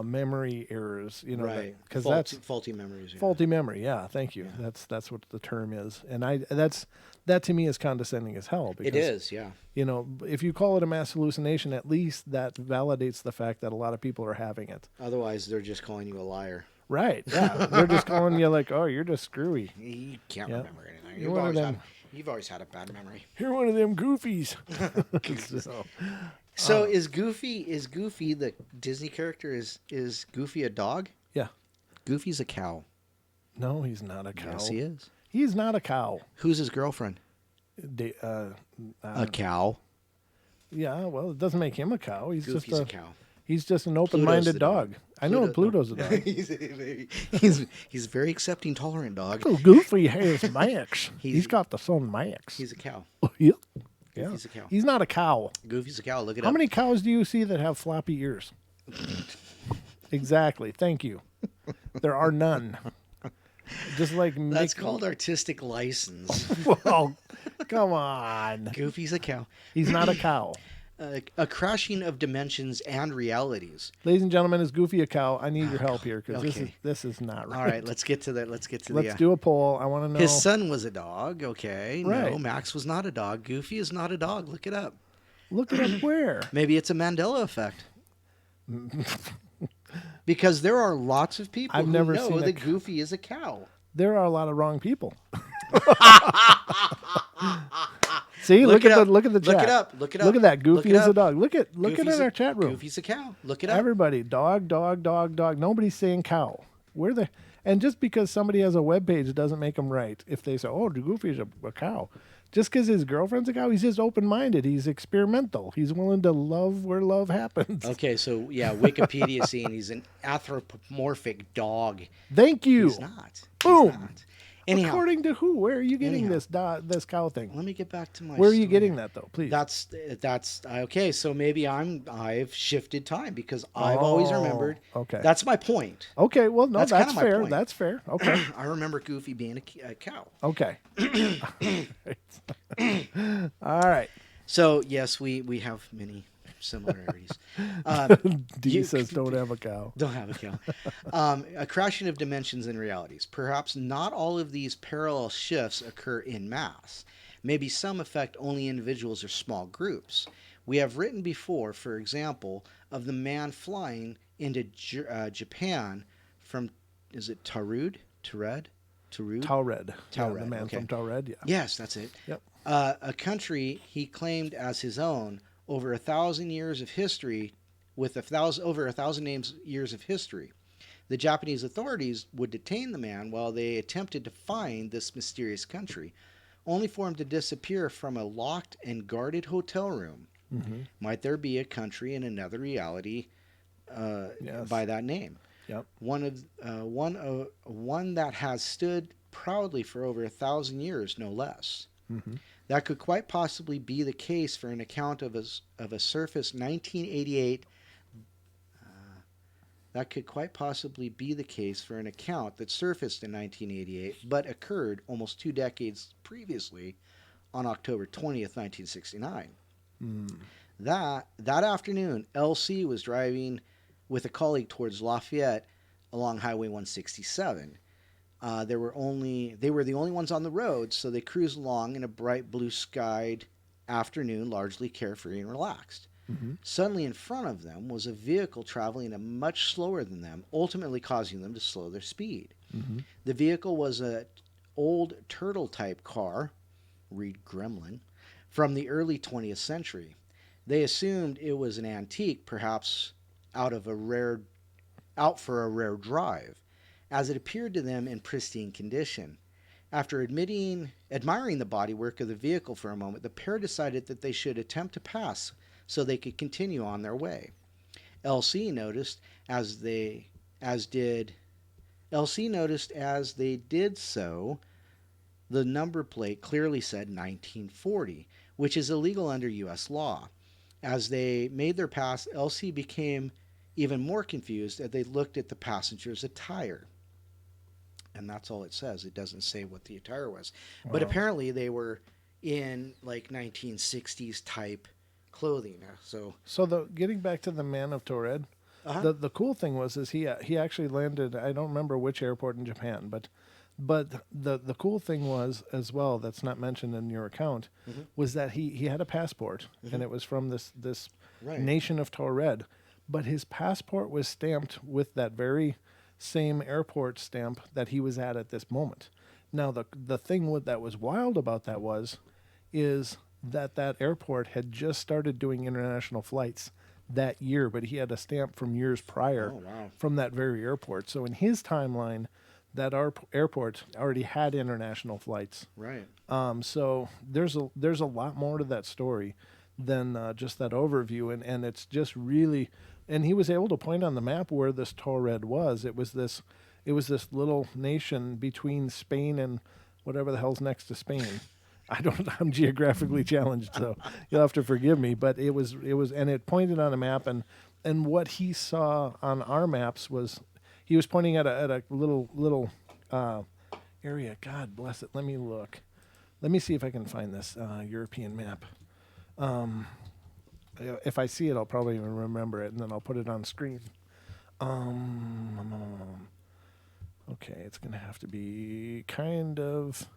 memory errors, right. because Faulty, that's faulty memories. Yeah. faulty memory. Yeah, thank you. Yeah. That's what the term is, and that to me is condescending as hell. Because, It is, yeah. if you call it a mass hallucination, at least that validates the fact that a lot of people are having it. Otherwise, they're just calling you a liar. Right? Yeah, they're just calling you like, oh, you're just screwy. You can't Yep. remember anything. You're one of them. You've always had a bad memory. You're one of them goofies. So is Goofy the Disney character? Is Goofy a dog? Yeah. Goofy's a cow. No, he's not a cow. Yes, he is. He's not a cow. Who's his girlfriend? A cow. Yeah, well, it doesn't make him a cow. He's Goofy's just a cow. He's just an Pluto's open-minded the dog. dog. I know Pluto- Pluto's a dog. he's a very accepting, tolerant dog. Uncle Goofy has Max. He's- He's got the son Max. He's a cow. Yep. Yeah. Goofy's a cow. He's not a cow. Goofy's a cow. Look it How up. many cows do you see that have floppy ears? Exactly. Thank you. There are none. Just like That's called artistic license. Well, come on. Goofy's a cow. He's not a cow. A crashing of dimensions and realities. Ladies and gentlemen, is Goofy a cow? I need your help here because Okay. this is not right. All right, let's get to that. Let's do a poll. I want to know. His son was a dog. Okay. No, Right. Max was not a dog. Goofy is not a dog. Look it up. Look it up where? Maybe it's a Mandela effect. Because there are lots of people I've who never know seen a that Goofy is a cow. There are a lot of wrong people. See, Look look it at up. the Look chat. it up. Look it up. Look at that. Look Goofy it is a up. dog. Look at it Goofy's in our chat room. Goofy's a cow. Look it up. Everybody, dog, dog, dog, dog. Nobody's saying cow. Where the and just because somebody has a web page doesn't make them right. If they say, "Oh, Goofy's a cow," just because his girlfriend's a cow, he's just open-minded. He's experimental. He's willing to love where love happens. Okay, so yeah, Wikipedia saying he's an anthropomorphic dog. Thank you. He's not. Boom. He's not. Anyhow, According to who? Where are you getting Anyhow. this cow thing? let me get back to my. Where are you story. getting that though? Please. That's okay. So maybe I've shifted time because I've always Oh, remembered. okay. That's my point. Okay. Well, no, That's that's, kinda my fair. point. That's fair. Okay. I remember Goofy being a cow. Okay. All right. So yes, we have many similarities. D You- says don't have a cow. Don't have a cow. A crashing of dimensions and realities. Perhaps not all of these parallel shifts occur in mass. Maybe some affect only individuals or small groups. We have written before, for example, of the man flying into Japan from, is it Torrid? Torrid? Torrid. Yeah, Torrid, the man okay. from Torrid. Yeah. Yes, that's it. Yep. A country he claimed as his own. Over 1,000 years of history with over 1,000 years of history. The Japanese authorities would detain the man while they attempted to find this mysterious country, only for him to disappear from a locked and guarded hotel room. Mm-hmm. Might there be a country in another reality Yes. by that name? Yep. One that has stood proudly for over 1,000 years, no less. Mm-hmm. That could quite possibly be the case for an account of a surface 1988. That could quite possibly be the case for an account that surfaced in 1988, but occurred almost 2 decades previously, on October 20th, 1969. Mm. That afternoon, LC was driving with a colleague towards Lafayette along Highway 167. They were the only ones on the road, so they cruised along in a bright blue-skied afternoon, largely carefree and relaxed. Mm-hmm. Suddenly in front of them was a vehicle traveling much slower than them, ultimately causing them to slow their speed. Mm-hmm. The vehicle was an old turtle-type car, read Gremlin, from the early 20th century. They assumed it was an antique, perhaps out for a rare drive, as it appeared to them in pristine condition. After admiring the bodywork of the vehicle for a moment, the pair decided that they should attempt to pass so they could continue on their way. LC noticed as they did so, the number plate clearly said 1940, which is illegal under U.S. law. As they made their pass, LC became even more confused as they looked at the passenger's attire. And that's all it says. It doesn't say what the attire was. Wow. But apparently they were in like 1960s type clothing. So Getting back to the man of Torrid, uh-huh. the cool thing was he actually landed. I don't remember which airport in Japan, but the cool thing was as well, that's not mentioned in your account, Mm-hmm. was that he had a passport, Mm-hmm. and it was from this Right. nation of Torrid, but his passport was stamped with that very same airport stamp that he was at this moment. Now the thing that was wild about that is that airport had just started doing international flights that year, but he had a stamp from years prior Oh, wow. from that very airport. So in his timeline, that airport already had international flights. Right. So there's a lot more to that story than just that overview, and it's just really, and he was able to point on the map where this Torrid was. It was this little nation between Spain and whatever the hell's next to Spain. I'm geographically challenged, so you'll have to forgive me. But it was, and it pointed on a map, and what he saw on our maps was, he was pointing at a little area. God bless it. Let me look. Let me see if I can find this European map. If I see it, I'll probably remember it, and then I'll put it on screen. Okay, it's going to have to be kind of...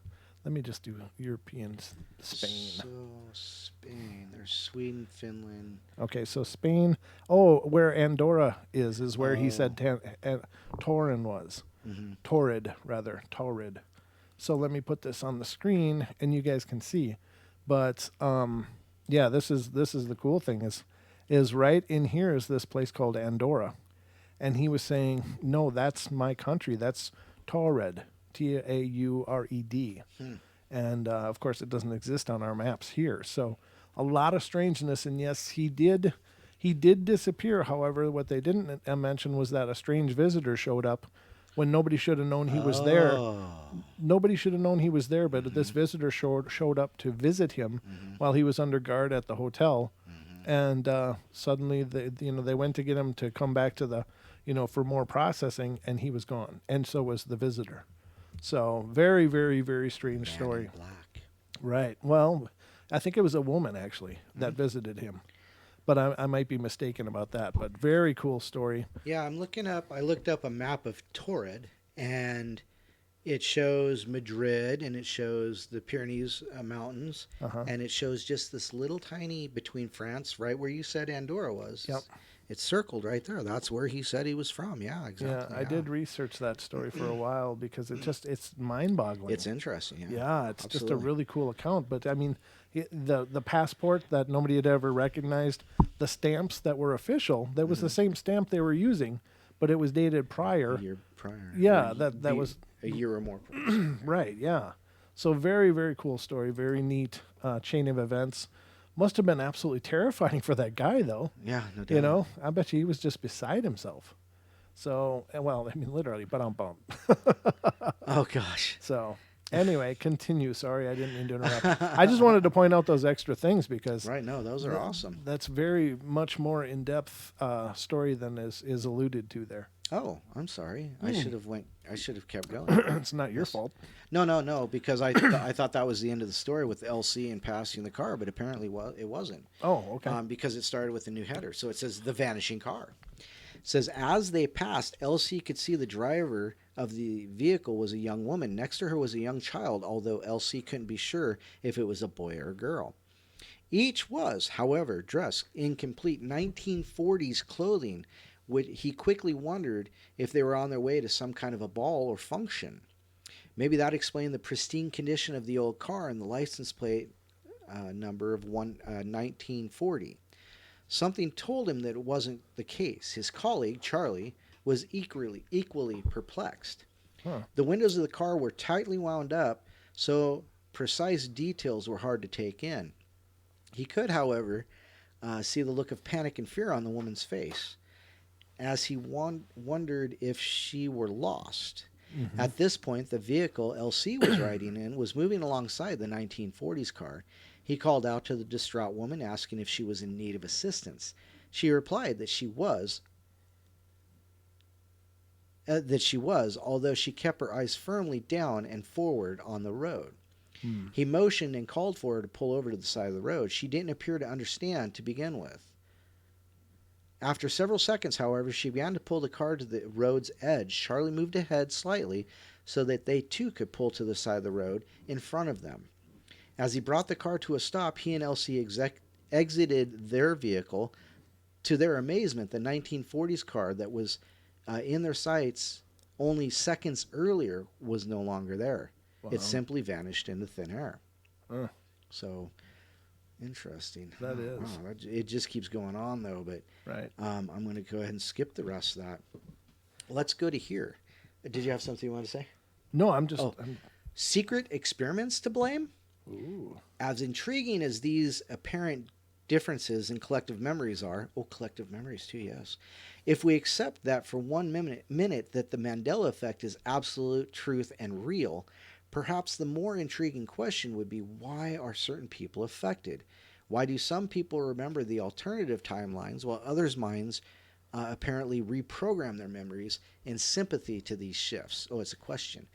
Let me just do European Spain. So Spain. There's Sweden, Finland. Okay, so Spain. Oh, where Andorra is where he said Torrid was. Mm-hmm. Torrid, rather. Torrid. So let me put this on the screen, and you guys can see. But yeah, this is the cool thing is right in here is this place called Andorra, and he was saying, no, that's my country. That's Torrid. Taured. And of course it doesn't exist on our maps here, so a lot of strangeness. And yes, he did disappear. However, what they didn't mention was that a strange visitor showed up when nobody should have known he was there. Nobody should have known he was there, but this visitor showed up to visit him while he was under guard at the hotel. And suddenly they went to get him to come back to the for more processing, and he was gone, and so was the visitor. So very, very, very strange story. Black. Right. Well, I think it was a woman actually that visited him, but I might be mistaken about that. But very cool story. Yeah, I looked up a map of Torrid, and it shows Madrid, and it shows the Pyrenees Mountains, Uh-huh. and it shows just this little tiny between France, right where you said Andorra was. Yep. It's circled right there. That's where he said he was from. Yeah, exactly. Yeah, I did research that story for a while because it's mind-boggling. It's interesting. Yeah, Yeah, it's just a absolutely. really cool account. But I mean, the passport that nobody had ever recognized, the stamps that were official, that was the same stamp they were using, but it was dated prior. A year prior. Yeah, Or that was a year or more. Prior. right. Yeah, so very very cool story, very neat chain of events. Must have been absolutely terrifying for that guy though. Yeah, no doubt. You know, I bet you he was just beside himself. So, well, I mean, literally, but I'm bummed. Oh gosh. So, anyway, continue. Sorry, I didn't mean to interrupt. I just wanted to point out those extra things because Right. No, those are awesome. that's very much more in-depth story than is alluded to there. Oh, I'm sorry. I should have kept going. It's not your fault. No, because I I thought that was the end of the story with LC and passing the car, but apparently it wasn't. Oh, okay. Because it started with a new header. So it says the vanishing car. It says as they passed, LC could see the driver of the vehicle was a young woman. Next to her was a young child, although LC couldn't be sure if it was a boy or a girl. Each was, however, dressed in complete 1940s clothing. He quickly wondered if they were on their way to some kind of a ball or function. Maybe that explained the pristine condition of the old car and the license plate number of 1940. Something told him that it wasn't the case. His colleague, Charlie, was equally perplexed. Huh. The windows of the car were tightly wound up, so precise details were hard to take in. He could, however, see the look of panic and fear on the woman's face as he wondered if she were lost. Mm-hmm. At this point, the vehicle LC was riding in was moving alongside the 1940s car. He called out to the distraught woman, asking if she was in need of assistance. She replied that she was, although she kept her eyes firmly down and forward on the road. He motioned and called for her to pull over to the side of the road. She didn't appear to understand to begin with. After several seconds, however, she began to pull the car to the road's edge. Charlie moved ahead slightly so that they too could pull to the side of the road in front of them. As he brought the car to a stop, he and Elsie exited their vehicle. To their amazement, the 1940s car that was in their sights only seconds earlier was no longer there. Wow. It simply vanished into thin air. Uh, So, interesting. That is. Wow, it just keeps going on, though, but right. I'm going to go ahead and skip the rest of that. Let's go to here. Did you have something you want to say? No, I'm just. Oh. Secret experiments to blame? Ooh. As intriguing as these apparent differences in collective memories are, collective memories too, yes. If we accept that for 1 minute that the Mandela effect is absolute truth and real, perhaps the more intriguing question would be, why are certain people affected? Why do some people remember the alternative timelines while others' minds apparently reprogram their memories in sympathy to these shifts? Oh, it's a question.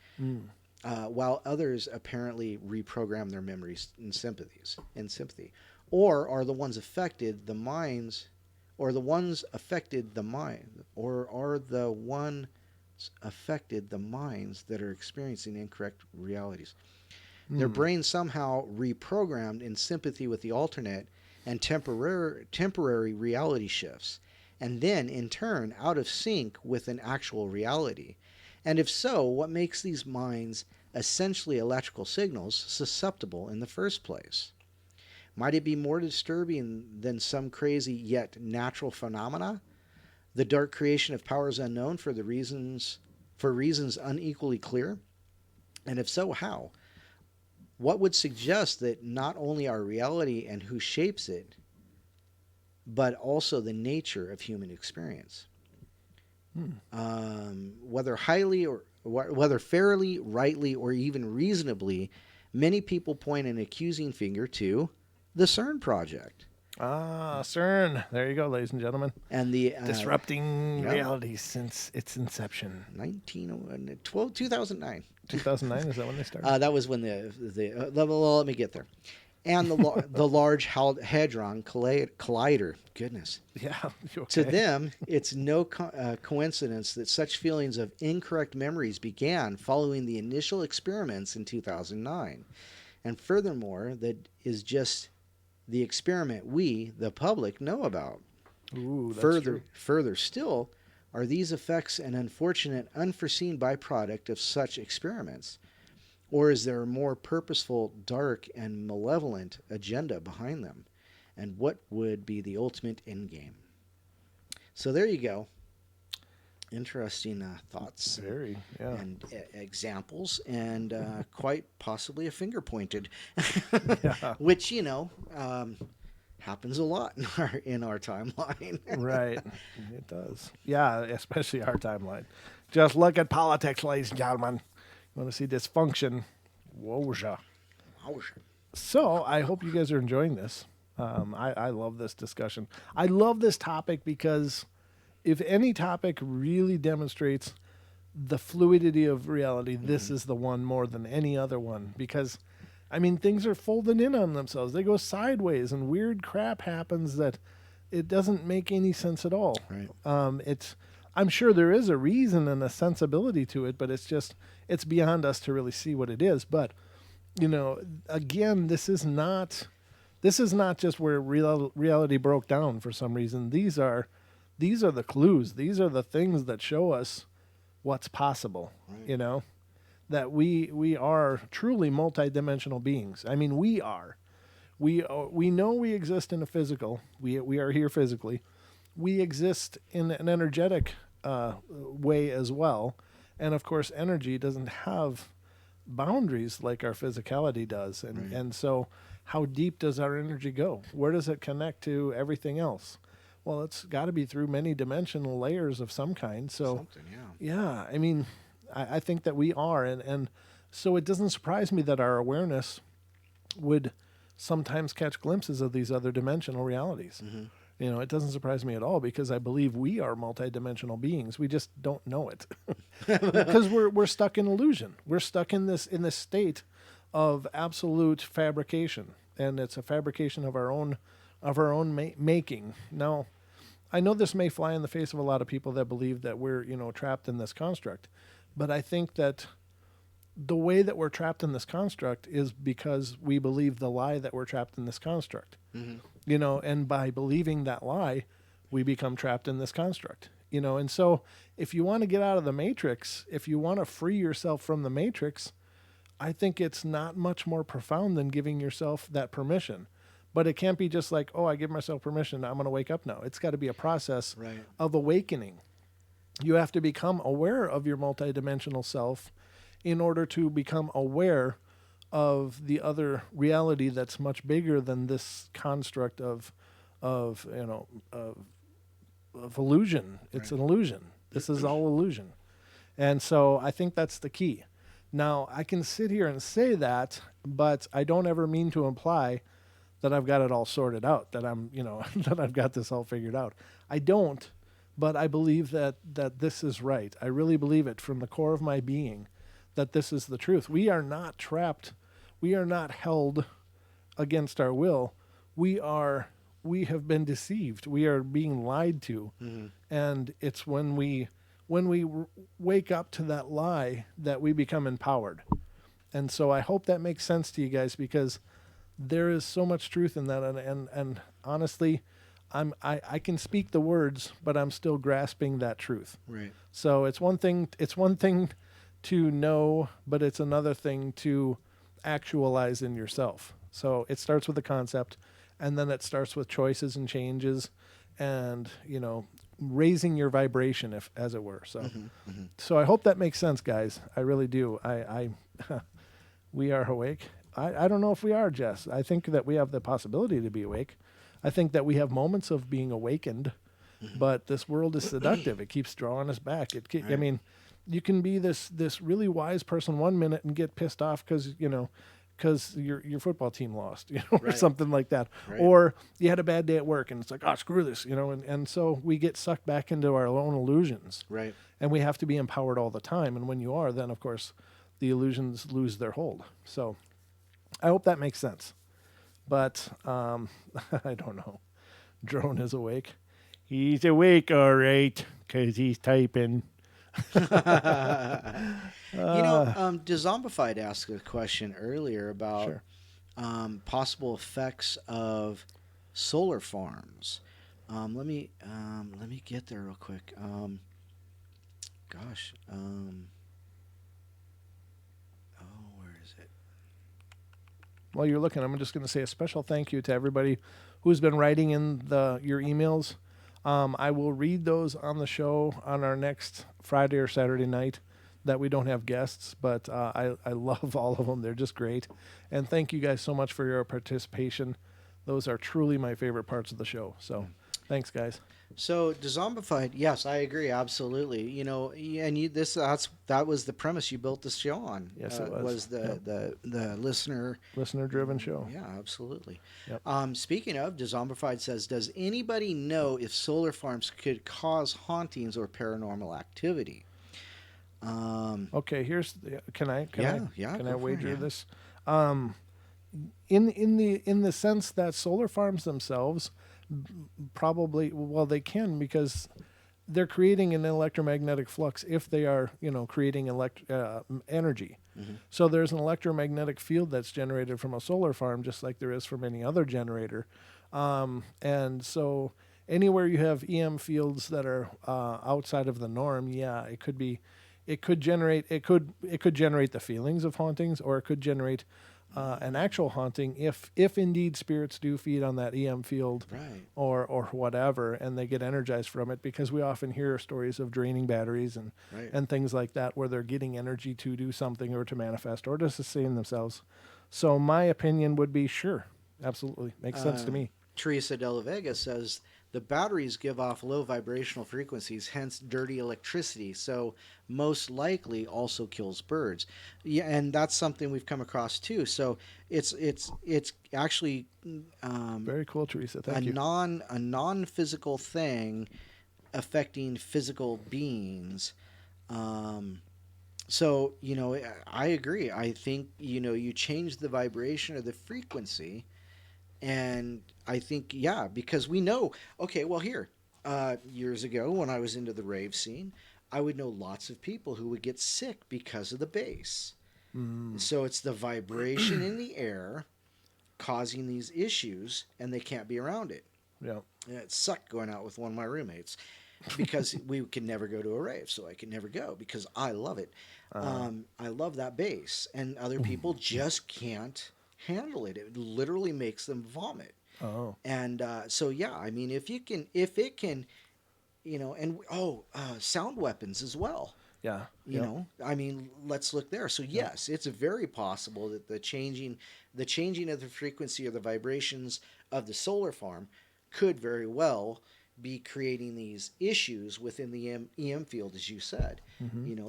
While others apparently reprogram their memories in sympathy. Or are the ones affected the minds, or the ones affected the mind, or are the ones affected the minds that are experiencing incorrect realities? Their brains somehow reprogrammed in sympathy with the alternate and temporary reality shifts, and then in turn out of sync with an actual reality. And if so, what makes these minds, essentially electrical signals, susceptible in the first place? Might it be more disturbing than some crazy yet natural phenomena? The dark creation of powers unknown for reasons unequally clear? And if so, how? What would suggest that not only our reality and who shapes it, but also the nature of human experience? Whether fairly, rightly, or even reasonably, many people point an accusing finger to the Cern project. Cern. There you go, ladies and gentlemen. And the Disrupting reality since its inception. 2009. 2009, is that when they started? That was when let me get there. And the Large Hadron Collider. Goodness. Yeah. You To okay? them, it's no coincidence that such feelings of incorrect memories began following the initial experiments in 2009. And furthermore, that is just the experiment we, the public, know about. Ooh, that's true. Further still, are these effects an unfortunate, unforeseen byproduct of such experiments? Or is there a more purposeful, dark, and malevolent agenda behind them? And what would be the ultimate endgame? So there you go. Interesting thoughts Very, yeah. and examples, and quite possibly a finger pointed, Yeah. which happens a lot in our timeline. Right. It does. Yeah, especially our timeline. Just look at politics, ladies and gentlemen. You want to see dysfunction? Wowza. So I hope you guys are enjoying this. I love this discussion. I love this topic because if any topic really demonstrates the fluidity of reality, this is the one more than any other one. Because, I mean, things are folding in on themselves. They go sideways, and weird crap happens that it doesn't make any sense at all. Right. I'm sure there is a reason and a sensibility to it, but it's beyond us to really see what it is. But, again, this is not just where reality broke down for some reason. These are the clues. These are the things that show us what's possible. Right. That we are truly multidimensional beings. I mean, we are. We know we exist in a physical. We are here physically. We exist in an energetic way as well, and of course, energy doesn't have boundaries like our physicality does. And Right. and so, how deep does our energy go? Where does it connect to everything else? Well, it's got to be through many dimensional layers of some kind. So, Something, yeah. yeah, I mean, I think that we are, and so it doesn't surprise me that our awareness would sometimes catch glimpses of these other dimensional realities. Mm-hmm. It doesn't surprise me at all because I believe we are multidimensional beings. We just don't know it because we're stuck in illusion. We're stuck in this state of absolute fabrication, and it's a fabrication of our own making. Now, I know this may fly in the face of a lot of people that believe that we're trapped in this construct, but I think that the way that we're trapped in this construct is because we believe the lie that we're trapped in this construct. Mm-hmm. And by believing that lie, we become trapped in this construct. And so if you want to get out of the matrix, if you want to free yourself from the matrix, I think it's not much more profound than giving yourself that permission. But it can't be just like, oh, I give myself permission, I'm going to wake up now. It's got to be a process Right. of awakening. You have to become aware of your multidimensional self in order to become aware of the other reality that's much bigger than this construct of illusion. It's Right. an illusion. This is all illusion. And so I think that's the key. Now, I can sit here and say that, but I don't ever mean to imply that I've got it all sorted out, that I'm, that I've got this all figured out. I don't, but I believe that this is right. I really believe it from the core of my being that this is the truth. We are not trapped. We are not held against our will. We have been deceived. We are being lied to. Mm-hmm. And it's when we wake up to that lie that we become empowered. And so I hope that makes sense to you guys, because there is so much truth in that. And honestly, I can speak the words, but I'm still grasping that truth. Right. So it's one thing to know, but it's another thing to actualize in yourself. So it starts with the concept, and then it starts with choices and changes, and raising your vibration, as it were. So, Mm-hmm. so I hope that makes sense, guys. I really do. We are awake. I don't know if we are, Jess. I think that we have the possibility to be awake. I think that we have moments of being awakened, but this world is seductive. It keeps drawing us back. I Right. mean, you can be this really wise person 1 minute and get pissed off because your football team lost, or Right. something like that, Right. or you had a bad day at work and it's like, oh, screw this, and so we get sucked back into our own illusions, Right. and we have to be empowered all the time. And when you are, then of course the illusions lose their hold. So I hope that makes sense. But I don't know. Drone is awake. He's awake, all right, because he's typing. Dezombified asked a question earlier about Sure. possible effects of solar farms. Let me get there real quick. Gosh. Oh, where is it? While you're looking, I'm just going to say a special thank you to everybody who's been writing in your emails. I will read those on the show on our next Friday or Saturday night that we don't have guests, but I love all of them. They're just great. And thank you guys so much for your participation. Those are truly my favorite parts of the show. So thanks, guys. So, Dezombified, yes, I agree, absolutely. And that was the premise you built this show on. Yes, it was. Was the Listener-driven show. Yeah, absolutely. Yep. Speaking of, Dezombified says, does anybody know if solar farms could cause hauntings or paranormal activity? Okay, can I go for wager it, yeah. this? In the sense that solar farms themselves probably, well, they can, because they're creating an electromagnetic flux if they are creating energy. Mm-hmm. So there's an electromagnetic field that's generated from a solar farm, just like there is from any other generator. And so anywhere you have EM fields that are outside of the norm, yeah, it could generate the feelings of hauntings, or it could generate an actual haunting if indeed spirits do feed on that EM field, Right. or whatever, and they get energized from it, because we often hear stories of draining batteries Right. and things like that, where they're getting energy to do something, or to manifest, or to sustain themselves. So my opinion would be, sure, absolutely, makes sense to me. Teresa de la Vega says the batteries give off low vibrational frequencies, hence dirty electricity. So most likely also kills birds. Yeah, and that's something we've come across too. So it's actually Very cool, Teresa. Thank a you. non physical thing affecting physical beings. So I agree. I think you change the vibration or the frequency. And I think, yeah, because we know, okay, well, years ago when I was into the rave scene, I would know lots of people who would get sick because of the bass. So it's the vibration in the air causing these issues, and they can't be around it. Yeah. And it sucked going out with one of my roommates because we could never go to a rave, so I could never go because I love it. I love that bass, and other people just can't handle it. It literally makes them vomit. Oh. And so yeah, I mean, if it can, and sound weapons as well. Yeah. I mean, let's look there. So yes, it's very possible that the changing of the frequency or the vibrations of the solar farm could very well be creating these issues within the EM field, as you said.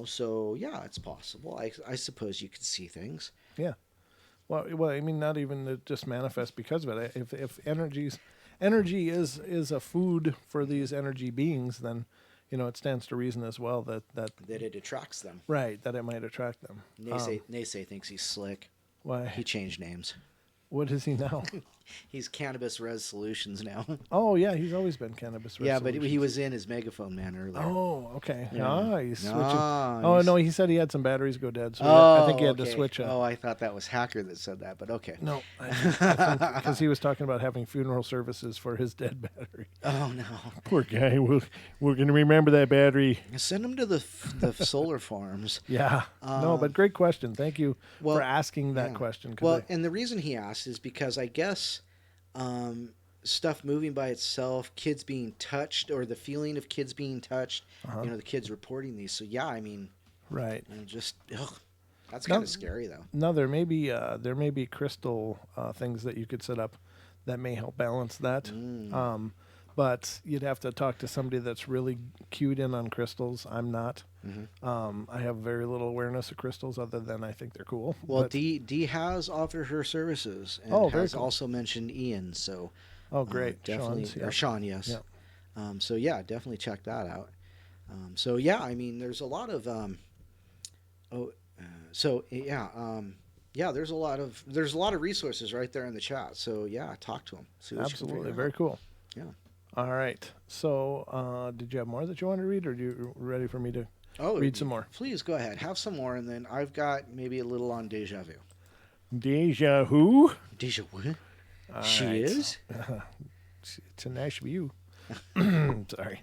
So yeah, it's possible. I suppose you could see things. Yeah. Well, I mean, not even to just manifest because of it. If energy is a food for these energy beings, then it stands to reason as well that it attracts them. Right, that it might attract them. Naysay thinks he's slick. Why? He changed names. What is he now? He's Cannabis Res Solutions now. Oh yeah, he's always been Cannabis Res Yeah, but Solutions. he was in his Megaphone Man earlier. Oh, okay. Yeah. He's switching. Nice. No, he said he had some batteries go dead, so I think he had to okay. switch. Oh, I thought that was Hacker that said that, but okay. No, I think because he was talking about having funeral services for his dead battery. Oh no. Poor guy. We're going to remember that battery. Send him to the solar farms. Yeah. No, but great question. Thank you for asking that yeah. question. Well, and the reason he asked is because I guess stuff moving by itself, kids being touched, or the feeling of kids being touched, the kids reporting these. So yeah, I mean, right. That's kind of scary though. No, there may be crystal things that you could set up that may help balance that. But you'd have to talk to somebody that's really cued in on crystals. I'm not. I have very little awareness of crystals, other than I think they're cool. Well, Dee has offered her services, and has also mentioned Ian. So, great, definitely, Sean's, yeah. or Sean, yes. Yeah. So yeah, definitely check that out. So yeah, I mean, there's a lot of there's a lot of resources right there in the chat. So yeah, talk to them. Absolutely, very cool. Yeah. All right. So, did you have more that you want to read, or are you ready for me to read some more? Please go ahead. Have some more, and then I've got maybe a little on deja vu. Deja vu? Deja vu? All she right. is? It's a nice view. Sorry.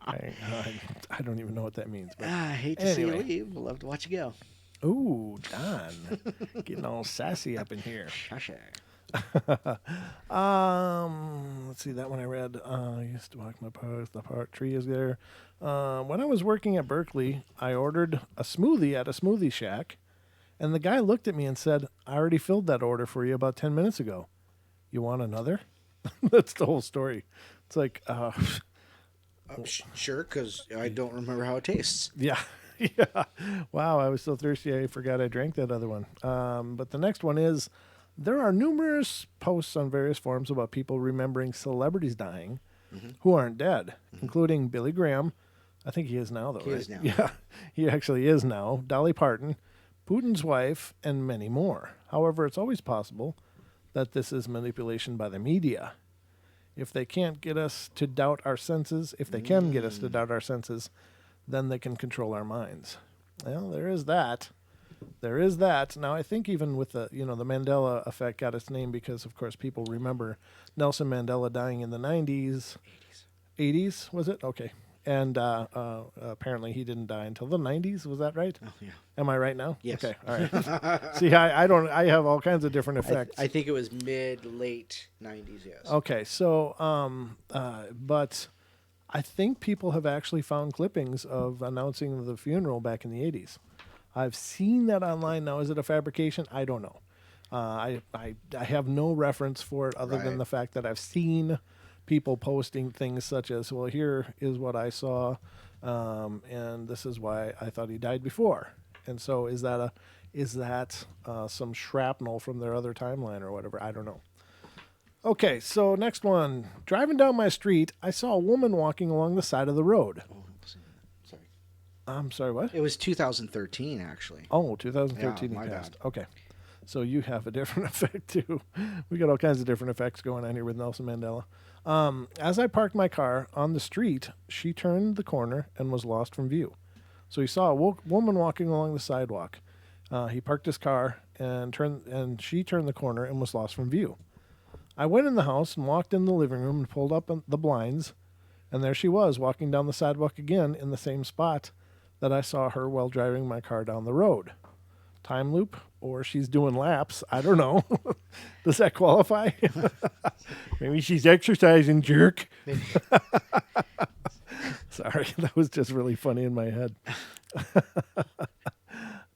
I don't even know what that means. But I hate to see you leave. I'd love to watch you go. ooh, Don. Getting all sassy up in here. Shush. Let's see, that one I read. I used to walk my path, the park tree is there. When I was working at Berkeley, I ordered a smoothie at a smoothie shack, and the guy looked at me and said, I already filled that order for you about 10 minutes ago. You want another? That's the whole story. It's like, Sure, because I don't remember how it tastes. yeah. Yeah. Wow, I was so thirsty I forgot I drank that other one. But the next one is, there are numerous posts on various forums about people remembering celebrities dying who aren't dead, including Billy Graham. I think he is now, though, He right? is now. Yeah, he actually is now. Dolly Parton, Putin's wife, and many more. However, it's always possible that this is manipulation by the media. If they can't get us to doubt our senses, if they can get us to doubt our senses, then they can control our minds. Well, there is that. There is that. Now, I think even with the Mandela effect got its name because, of course, people remember Nelson Mandela dying in the 90s. 80s, was it? Okay. And apparently he didn't die until the 90s. Was that right? Oh, yeah. Am I right now? Yes. Okay. All right. See, I have all kinds of different effects. I think it was late 90s, yes. Okay. So, but I think people have actually found clippings of announcing the funeral back in the 80s. I've seen that online. Now, is it a fabrication? I don't know. I have no reference for it other than Right. the fact that I've seen people posting things such as, well, here is what I saw, and this is why I thought he died before. And so is that some shrapnel from their other timeline or whatever? I don't know. Okay, so next one. Driving down my street, I saw a woman walking along the side of the road. Oh, sorry. I'm sorry, what? It was 2013, actually. Oh, 2013 Yeah, he my passed. bad. Okay. So you have a different effect, too. We got all kinds of different effects going on here with Nelson Mandela. As I parked my car on the street, she turned the corner and was lost from view. So he saw a woman walking along the sidewalk. He parked his car and she turned the corner and was lost from view. I went in the house and walked in the living room and pulled up the blinds, and there she was walking down the sidewalk again in the same spot that I saw her while driving my car down the road. Time loop, or she's doing laps. I don't know. Does that qualify? Maybe she's exercising, jerk. Sorry, that was just really funny in my head.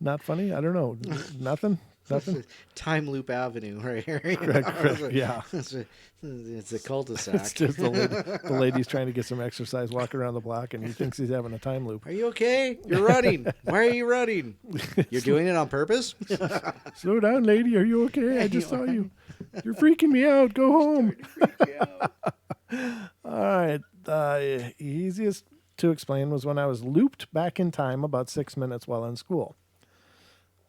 Not funny? I don't know. Nothing? Nothing? Time Loop Avenue right here. Correct. Yeah. It's a cul-de-sac. It's just the lady's trying to get some exercise, walking around the block, and he thinks he's having a time loop. Are you okay? You're running. Why are you running? You're doing it on purpose? Slow down, lady. Are you okay? I just saw you. You're freaking me out. Go home. All right. The easiest to explain was when I was looped back in time about 6 minutes while in school.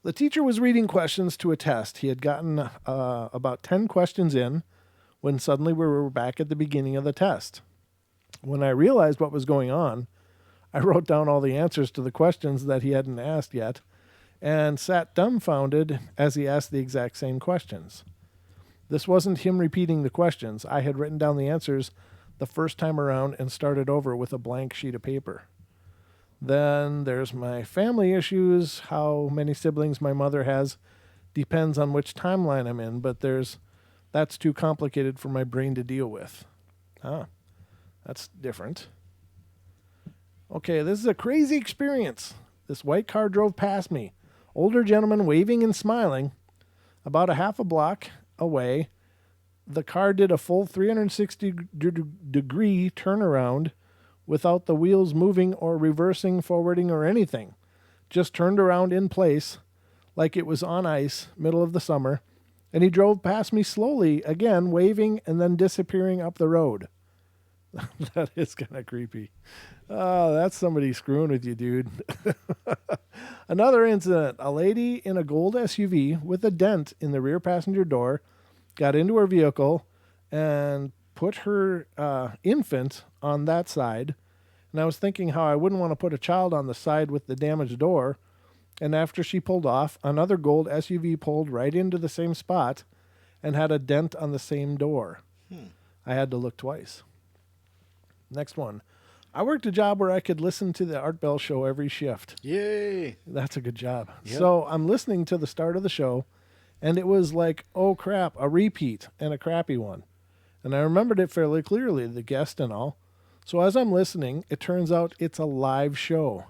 The teacher was reading questions to a test. He had gotten about 10 questions in when suddenly we were back at the beginning of the test. When I realized what was going on, I wrote down all the answers to the questions that he hadn't asked yet and sat dumbfounded as he asked the exact same questions. This wasn't him repeating the questions. I had written down the answers the first time around and started over with a blank sheet of paper. Then there's my family issues. How many siblings my mother has depends on which timeline I'm in, but that's too complicated for my brain to deal with. That's different. Okay, this is a crazy experience. This white car drove past me. Older gentleman waving and smiling. About a half a block away, the car did a full 360-degree turnaround without the wheels moving or reversing, forwarding, or anything. Just turned around in place like it was on ice, middle of the summer, and he drove past me slowly, again waving and then disappearing up the road. That is kind of creepy. Oh, that's somebody screwing with you, dude. Another incident. A lady in a gold SUV with a dent in the rear passenger door got into her vehicle and put her infant on that side. And I was thinking how I wouldn't want to put a child on the side with the damaged door. And after she pulled off, another gold SUV pulled right into the same spot and had a dent on the same door. I had to look twice. Next one. I worked a job where I could listen to the Art Bell show every shift. Yay. That's a good job. Yep. So I'm listening to the start of the show, and it was like, oh crap, a repeat and a crappy one. And I remembered it fairly clearly, the guest and all. So as I'm listening, it turns out it's a live show.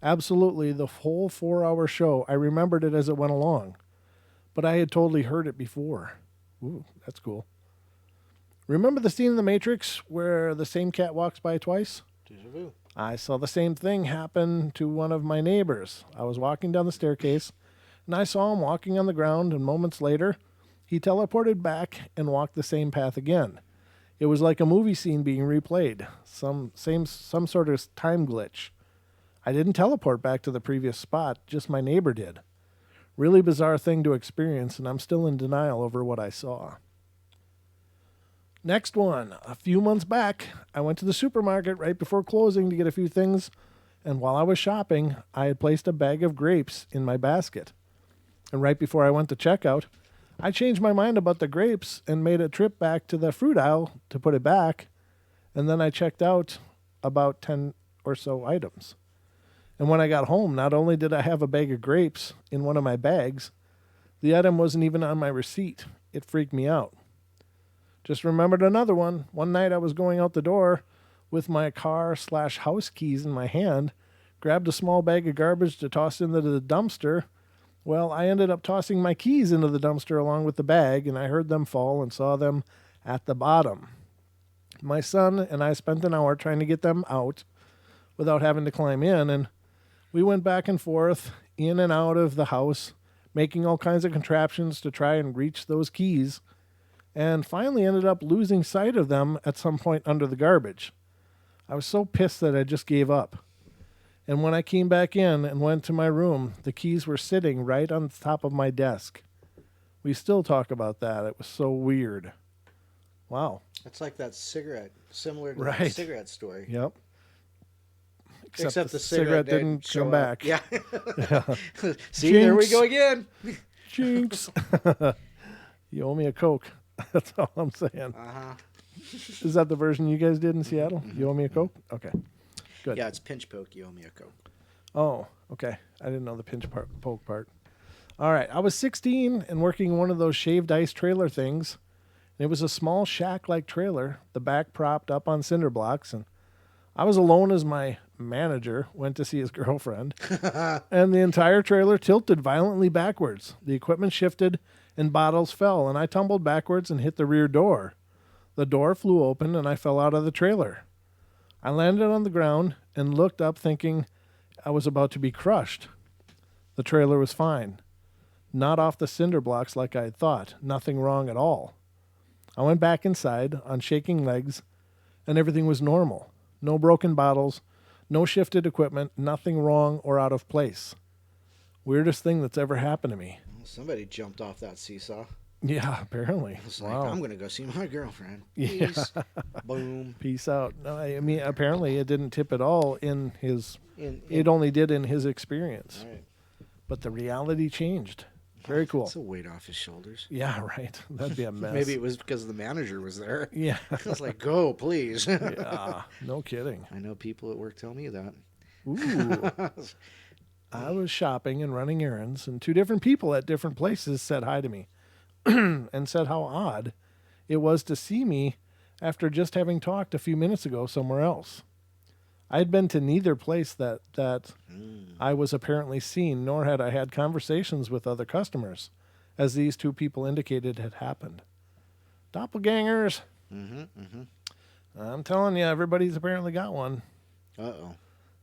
Absolutely, the whole 4-hour show. I remembered it as it went along. But I had totally heard it before. Ooh, that's cool. Remember the scene in The Matrix where the same cat walks by twice? Deja vu. I saw the same thing happen to one of my neighbors. I was walking down the staircase, and I saw him walking on the ground, and moments later, he teleported back and walked the same path again. It was like a movie scene being replayed, some sort of time glitch. I didn't teleport back to the previous spot, just my neighbor did. Really bizarre thing to experience, and I'm still in denial over what I saw. Next one. A few months back, I went to the supermarket right before closing to get a few things, and while I was shopping, I had placed a bag of grapes in my basket. And right before I went to checkout, I changed my mind about the grapes and made a trip back to the fruit aisle to put it back, and then I checked out about 10 or so items. And when I got home, not only did I have a bag of grapes in one of my bags, the item wasn't even on my receipt. It freaked me out. Just remembered another one. One night I was going out the door with my car/house keys in my hand, grabbed a small bag of garbage to toss into the dumpster. Well, I ended up tossing my keys into the dumpster along with the bag, and I heard them fall and saw them at the bottom. My son and I spent an hour trying to get them out without having to climb in, and we went back and forth, in and out of the house, making all kinds of contraptions to try and reach those keys, and finally ended up losing sight of them at some point under the garbage. I was so pissed that I just gave up. And when I came back in and went to my room, the keys were sitting right on top of my desk. We still talk about that. It was so weird. Wow. That's like that cigarette, similar to Right. that cigarette story. Yep. Except the cigarette didn't show come up. back. Yeah. See, there we Jinx. go again. Jinx. You owe me a Coke. That's all I'm saying. Uh-huh. Is that the version you guys did in Seattle? You owe me a Coke? Okay. Good. Yeah, it's pinch poke. You owe me a Coke. Oh, okay. I didn't know the poke part. All right. I was 16 and working one of those shaved ice trailer things. And it was a small shack-like trailer, the back propped up on cinder blocks. And I was alone as my manager went to see his girlfriend. And the entire trailer tilted violently backwards. The equipment shifted and bottles fell. And I tumbled backwards and hit the rear door. The door flew open and I fell out of the trailer. I landed on the ground and looked up thinking I was about to be crushed. The trailer was fine. Not off the cinder blocks like I had thought. Nothing wrong at all. I went back inside on shaking legs and everything was normal. No broken bottles, no shifted equipment, nothing wrong or out of place. Weirdest thing that's ever happened to me. Well, somebody jumped off that seesaw. Yeah, apparently. It's like, Wow. I'm going to go see my girlfriend. Yeah. Peace. Boom. Peace out. No, I mean, apparently it didn't tip at all in his... It All only did in his experience. right. But the reality changed. Very cool. It's a weight off his shoulders. Yeah, right. That'd be a mess. Maybe it was because the manager was there. Yeah. I was like, go, please. Yeah. No kidding. I know people at work tell me that. Ooh. I was shopping and running errands, and two different people at different places said hi to me and said how odd it was to see me after just having talked a few minutes ago somewhere else. I had been to neither place that I was apparently seen, nor had I had conversations with other customers, as these two people indicated had happened. Doppelgangers. I'm telling you, everybody's apparently got one. Uh-oh.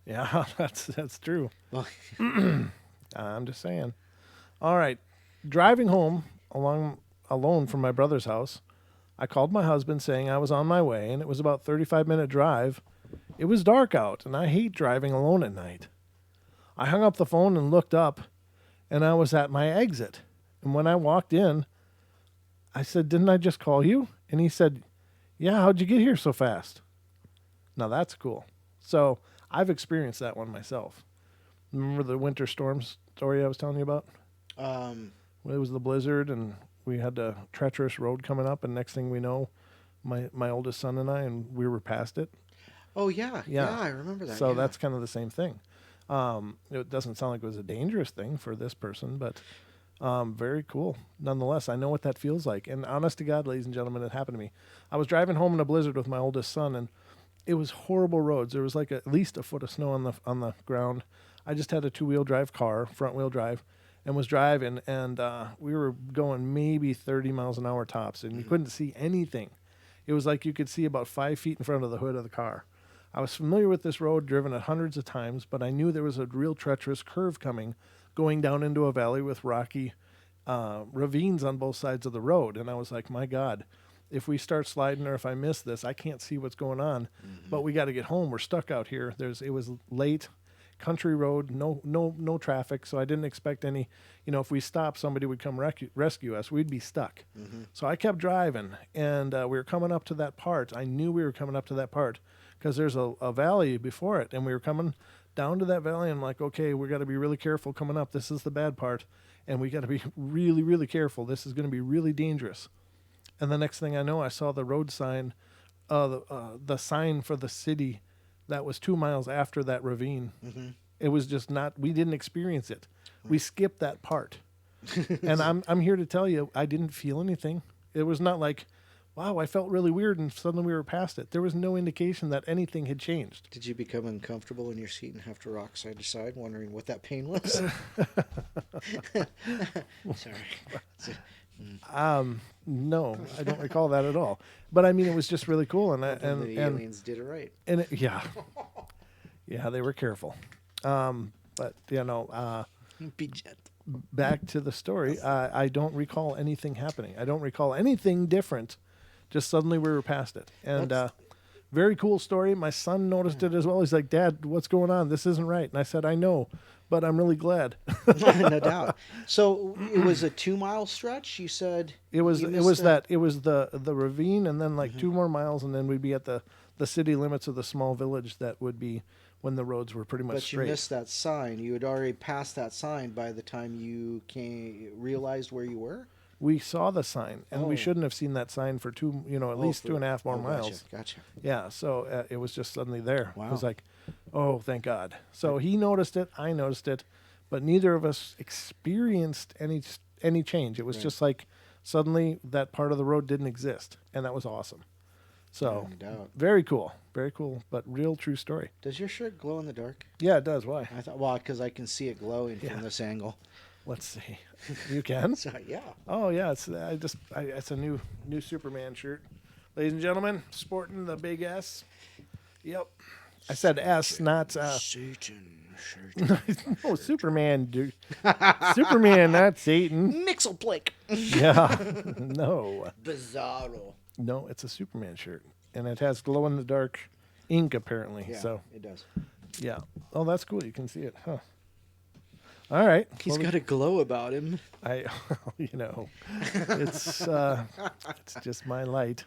Yeah, that's true. Well, I'm just saying. All right. Driving home alone from my brother's house, I called my husband saying I was on my way, and it was about a 35-minute drive. It was dark out, and I hate driving alone at night. I hung up the phone and looked up, and I was at my exit. And when I walked in, I said, "Didn't I just call you?" And he said, "Yeah, how'd you get here so fast?" Now that's cool. So I've experienced that one myself. Remember the winter storm story I was telling you about? It was the blizzard, and we had a treacherous road coming up, and next thing we know, my oldest son and I, and we were past it. Oh yeah, Yeah. yeah, I remember that. So yeah. that's kind of the same thing. It doesn't sound like it was a dangerous thing for this person, but very cool. Nonetheless, I know what that feels like. And honest to God, ladies and gentlemen, it happened to me. I was driving home in a blizzard with my oldest son, and it was horrible roads. There was like at least a foot of snow on the ground. I just had a 2-wheel drive car, front wheel drive, and was driving, and we were going maybe 30 miles an hour tops, and you couldn't see anything. It was like you could see about 5 feet in front of the hood of the car. I was familiar with this road, driven it hundreds of times, but I knew there was a real treacherous curve coming, going down into a valley with rocky ravines on both sides of the road. And I was like, my God, if we start sliding or if I miss this, I can't see what's going on. But we got to get home. We're stuck out here. It was late, country road, no traffic, so I didn't expect any. If we stopped, somebody would come rescue us. We'd be stuck. So I kept driving, and we were coming up to that part. I knew we were coming up to that part because there's a valley before it, and we were coming down to that valley. And I'm like, okay, we got to be really careful coming up. This is the bad part, and we got to be really, really careful. This is going to be really dangerous. And the next thing I know, I saw the road sign, the sign for the city that was 2 miles after that ravine. It was just not, we didn't experience it. We skipped that part. And I'm here to tell you, I didn't feel anything. It was not like, wow, I felt really weird and suddenly we were past it. There was no indication that anything had changed. Did you become uncomfortable in your seat and have to rock side to side, wondering what that pain was? Sorry. No, I don't recall that at all. But I mean, it was just really cool. And The aliens did it right. And yeah, they were careful. But Be gentle. back to the story. I don't recall anything happening. I don't recall anything different. Just suddenly we were past it. And very cool story. My son noticed it as well. He's like, Dad, what's going on? This isn't right. And I said, I know, but I'm really glad. No doubt. So it was a 2-mile stretch. You said It was the ravine, and then like 2 more miles, and then we'd be at the city limits of the small village that would be when the roads were pretty much But straight. you missed that sign. You had already passed that sign by the time you realized where you were. We saw the sign, and we Oh. shouldn't have seen that sign for at least 2.5 more miles. Gotcha. Yeah, so it was just suddenly there. Wow. It was like, oh, thank God. So he noticed it, I noticed it, but neither of us experienced any change. It was Right. just like suddenly that part of the road didn't exist, and that was awesome. So No doubt. very cool, but real true story. Does your shirt glow in the dark? Yeah, it does. Why? I thought, well, because I can see it glowing Yeah. from this angle. Let's see. You can? So yeah. Oh yeah, it's a new Superman shirt, ladies and gentlemen, sporting the big S. Yep, I said S, not Satan shirt. no Superman, dude. Superman, not Satan. Mixelplick. Yeah, no, Bizarro. no, it's a Superman shirt, and it has glow in the dark ink apparently. Yeah, So it does. yeah, oh that's cool. You can see it, huh? All right, He's got a glow about him. it's just my light.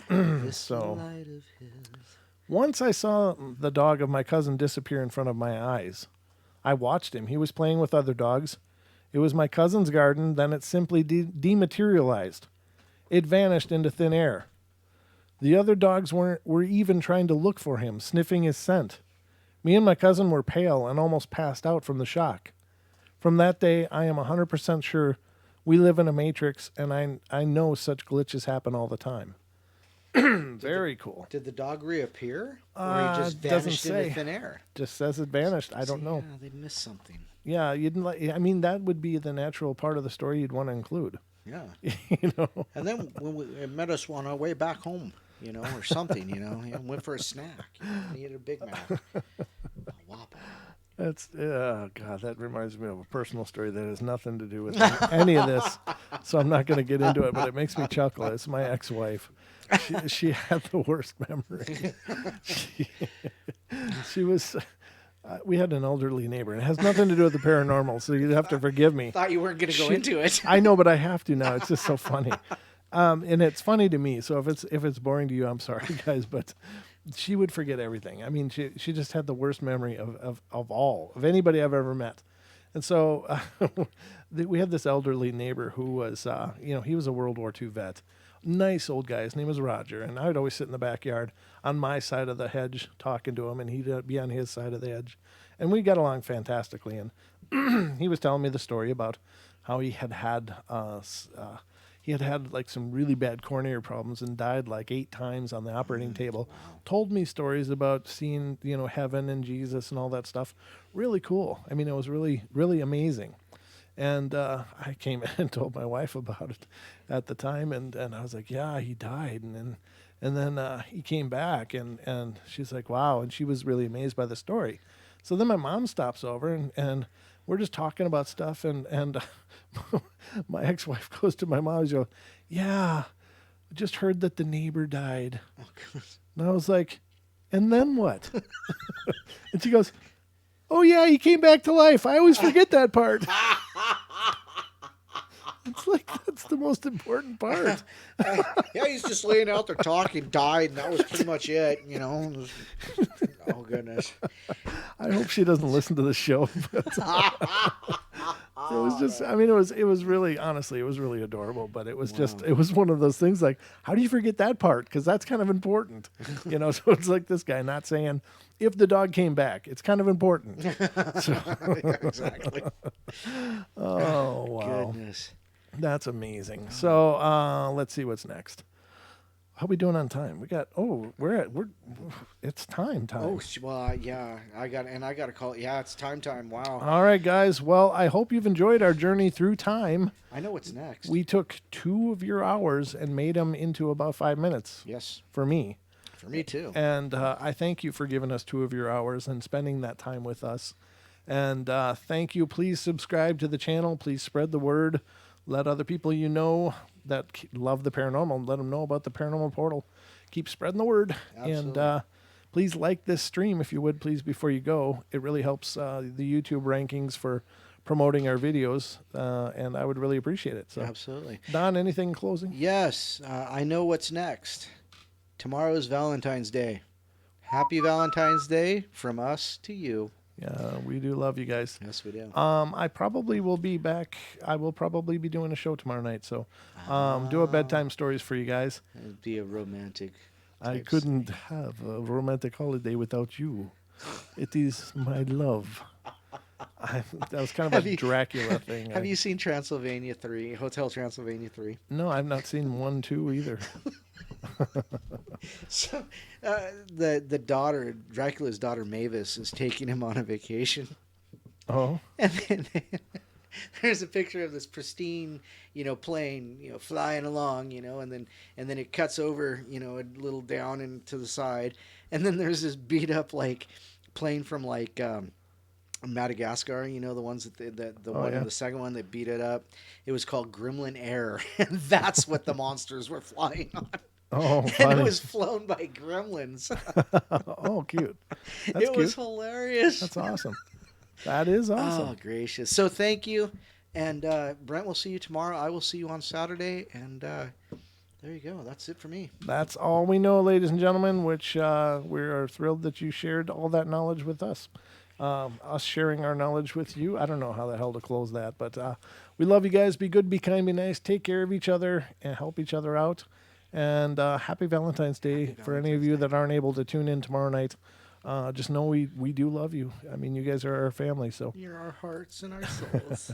This So- light of his. Once I saw the dog of my cousin disappear in front of my eyes. I watched him. He was playing with other dogs. It was my cousin's garden, then it simply dematerialized. It vanished into thin air. The other dogs were even trying to look for him, sniffing his scent. Me and my cousin were pale and almost passed out from the shock. From that day, I am 100% sure we live in a matrix, and I know such glitches happen all the time. Very cool. Did the dog reappear, or he just Doesn't vanished say. into thin air? Just says it vanished. I don't See, know. Yeah, they missed something. Yeah, you didn't like. I mean, that would be the natural part of the story you'd want to include. Yeah. You know. And then when it met us on our way back home, or something, went for a snack. Needed a Big Mac. A Whopper. That's God. That reminds me of a personal story that has nothing to do with any of this. So I'm not going to get into it, but it makes me chuckle. It's my ex-wife. She had the worst memory. She was. We had an elderly neighbor. It has nothing to do with the paranormal, so you'd have to forgive me. Thought you weren't going to go into it. I know, but I have to now. It's just so funny, and it's funny to me. So if it's boring to you, I'm sorry, guys. But she would forget everything. I mean, she just had the worst memory of anybody I've ever met. And so we had this elderly neighbor who was, he was a World War II vet. Nice old guy. His name was Roger, and I would always sit in the backyard on my side of the hedge talking to him, and he'd be on his side of the hedge, and we got along fantastically. And he was telling me the story about how he had had like some really bad coronary problems and died like 8 times on the operating table. Wow. Told me stories about seeing, heaven and Jesus and all that stuff. Really cool. I mean, it was really, really amazing. And I came in and told my wife about it at the time, and I was like, yeah, he died. And then he came back, and she's like, wow. And she was really amazed by the story. So then my mom stops over, and we're just talking about stuff, and my ex-wife goes to my mom and goes, yeah, I just heard that the neighbor died. Oh, God. And I was like, and then what? And she goes, oh, yeah, he came back to life. I always forget that part. It's like, that's the most important part. Yeah, he's just laying out there talking, died, and that was pretty much it, Oh, goodness. I hope she doesn't listen to the show. But it was just, I mean, it was really, honestly, it was really adorable. But it was just, it was one of those things like, how do you forget that part? Because that's kind of important. So it's like this guy not saying, if the dog came back, it's kind of important. So, Yeah, exactly. oh, wow. Goodness. That's amazing. So let's see what's next. How we doing on time? We got it's time. Oh, well, yeah, I got to call it. Yeah, it's time. Wow. All right, guys. Well, I hope you've enjoyed our journey through time. I know what's next. We took 2 of your hours and made them into about 5 minutes. Yes. For me. For me too. And I thank you for giving us 2 of your hours and spending that time with us. And thank you. Please subscribe to the channel. Please spread the word. Let other people that love the paranormal, let them know about the Paranormal Portal. Keep spreading the word. Absolutely. And please like this stream, if you would, please, before you go. It really helps the YouTube rankings for promoting our videos, and I would really appreciate it. So, absolutely. Don, anything in closing? Yes, I know what's next. Tomorrow is Valentine's Day. Happy Valentine's Day from us to you. Yeah, we do love you guys. Yes, we do. I probably will be back. I will probably be doing a show tomorrow night. So do a bedtime stories for you guys. It'd be a romantic. I couldn't have a romantic holiday without you. It is my love. That was kind of a Dracula thing. Have you seen Transylvania 3, Hotel Transylvania 3? No, I've not seen 1, 2 either. So the daughter, Dracula's daughter Mavis, is taking him on a vacation. Oh. And then there's a picture of this pristine, plane, flying along, and then it cuts over, a little down and to the side, and then there's this beat up plane from Madagascar, the ones that the second one that beat it up. It was called Gremlin Air, and that's what the monsters were flying on. Oh, and funny. it was flown by gremlins. Oh, cute. That's it cute. was hilarious. That's awesome. That is awesome. Oh, gracious. So thank you. And Brent, we'll see you tomorrow. I will see you on Saturday. And there you go. That's it for me. That's all we know, ladies and gentlemen, which we are thrilled that you shared all that knowledge with us. Us sharing our knowledge with you. I don't know how the hell to close that, but we love you guys. Be good, be kind, be nice. Take care of each other and help each other out. And happy Valentine's Day for any of you that aren't able to tune in tomorrow night. Just know we do love you. I mean, you guys are our family. So You're our hearts and our souls.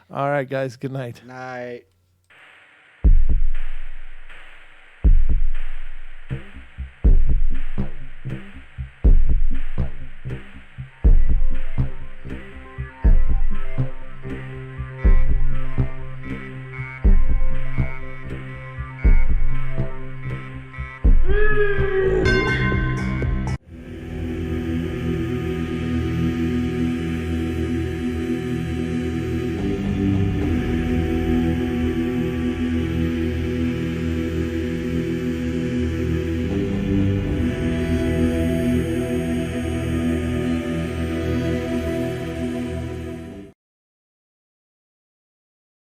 all right, guys. Good night. Night.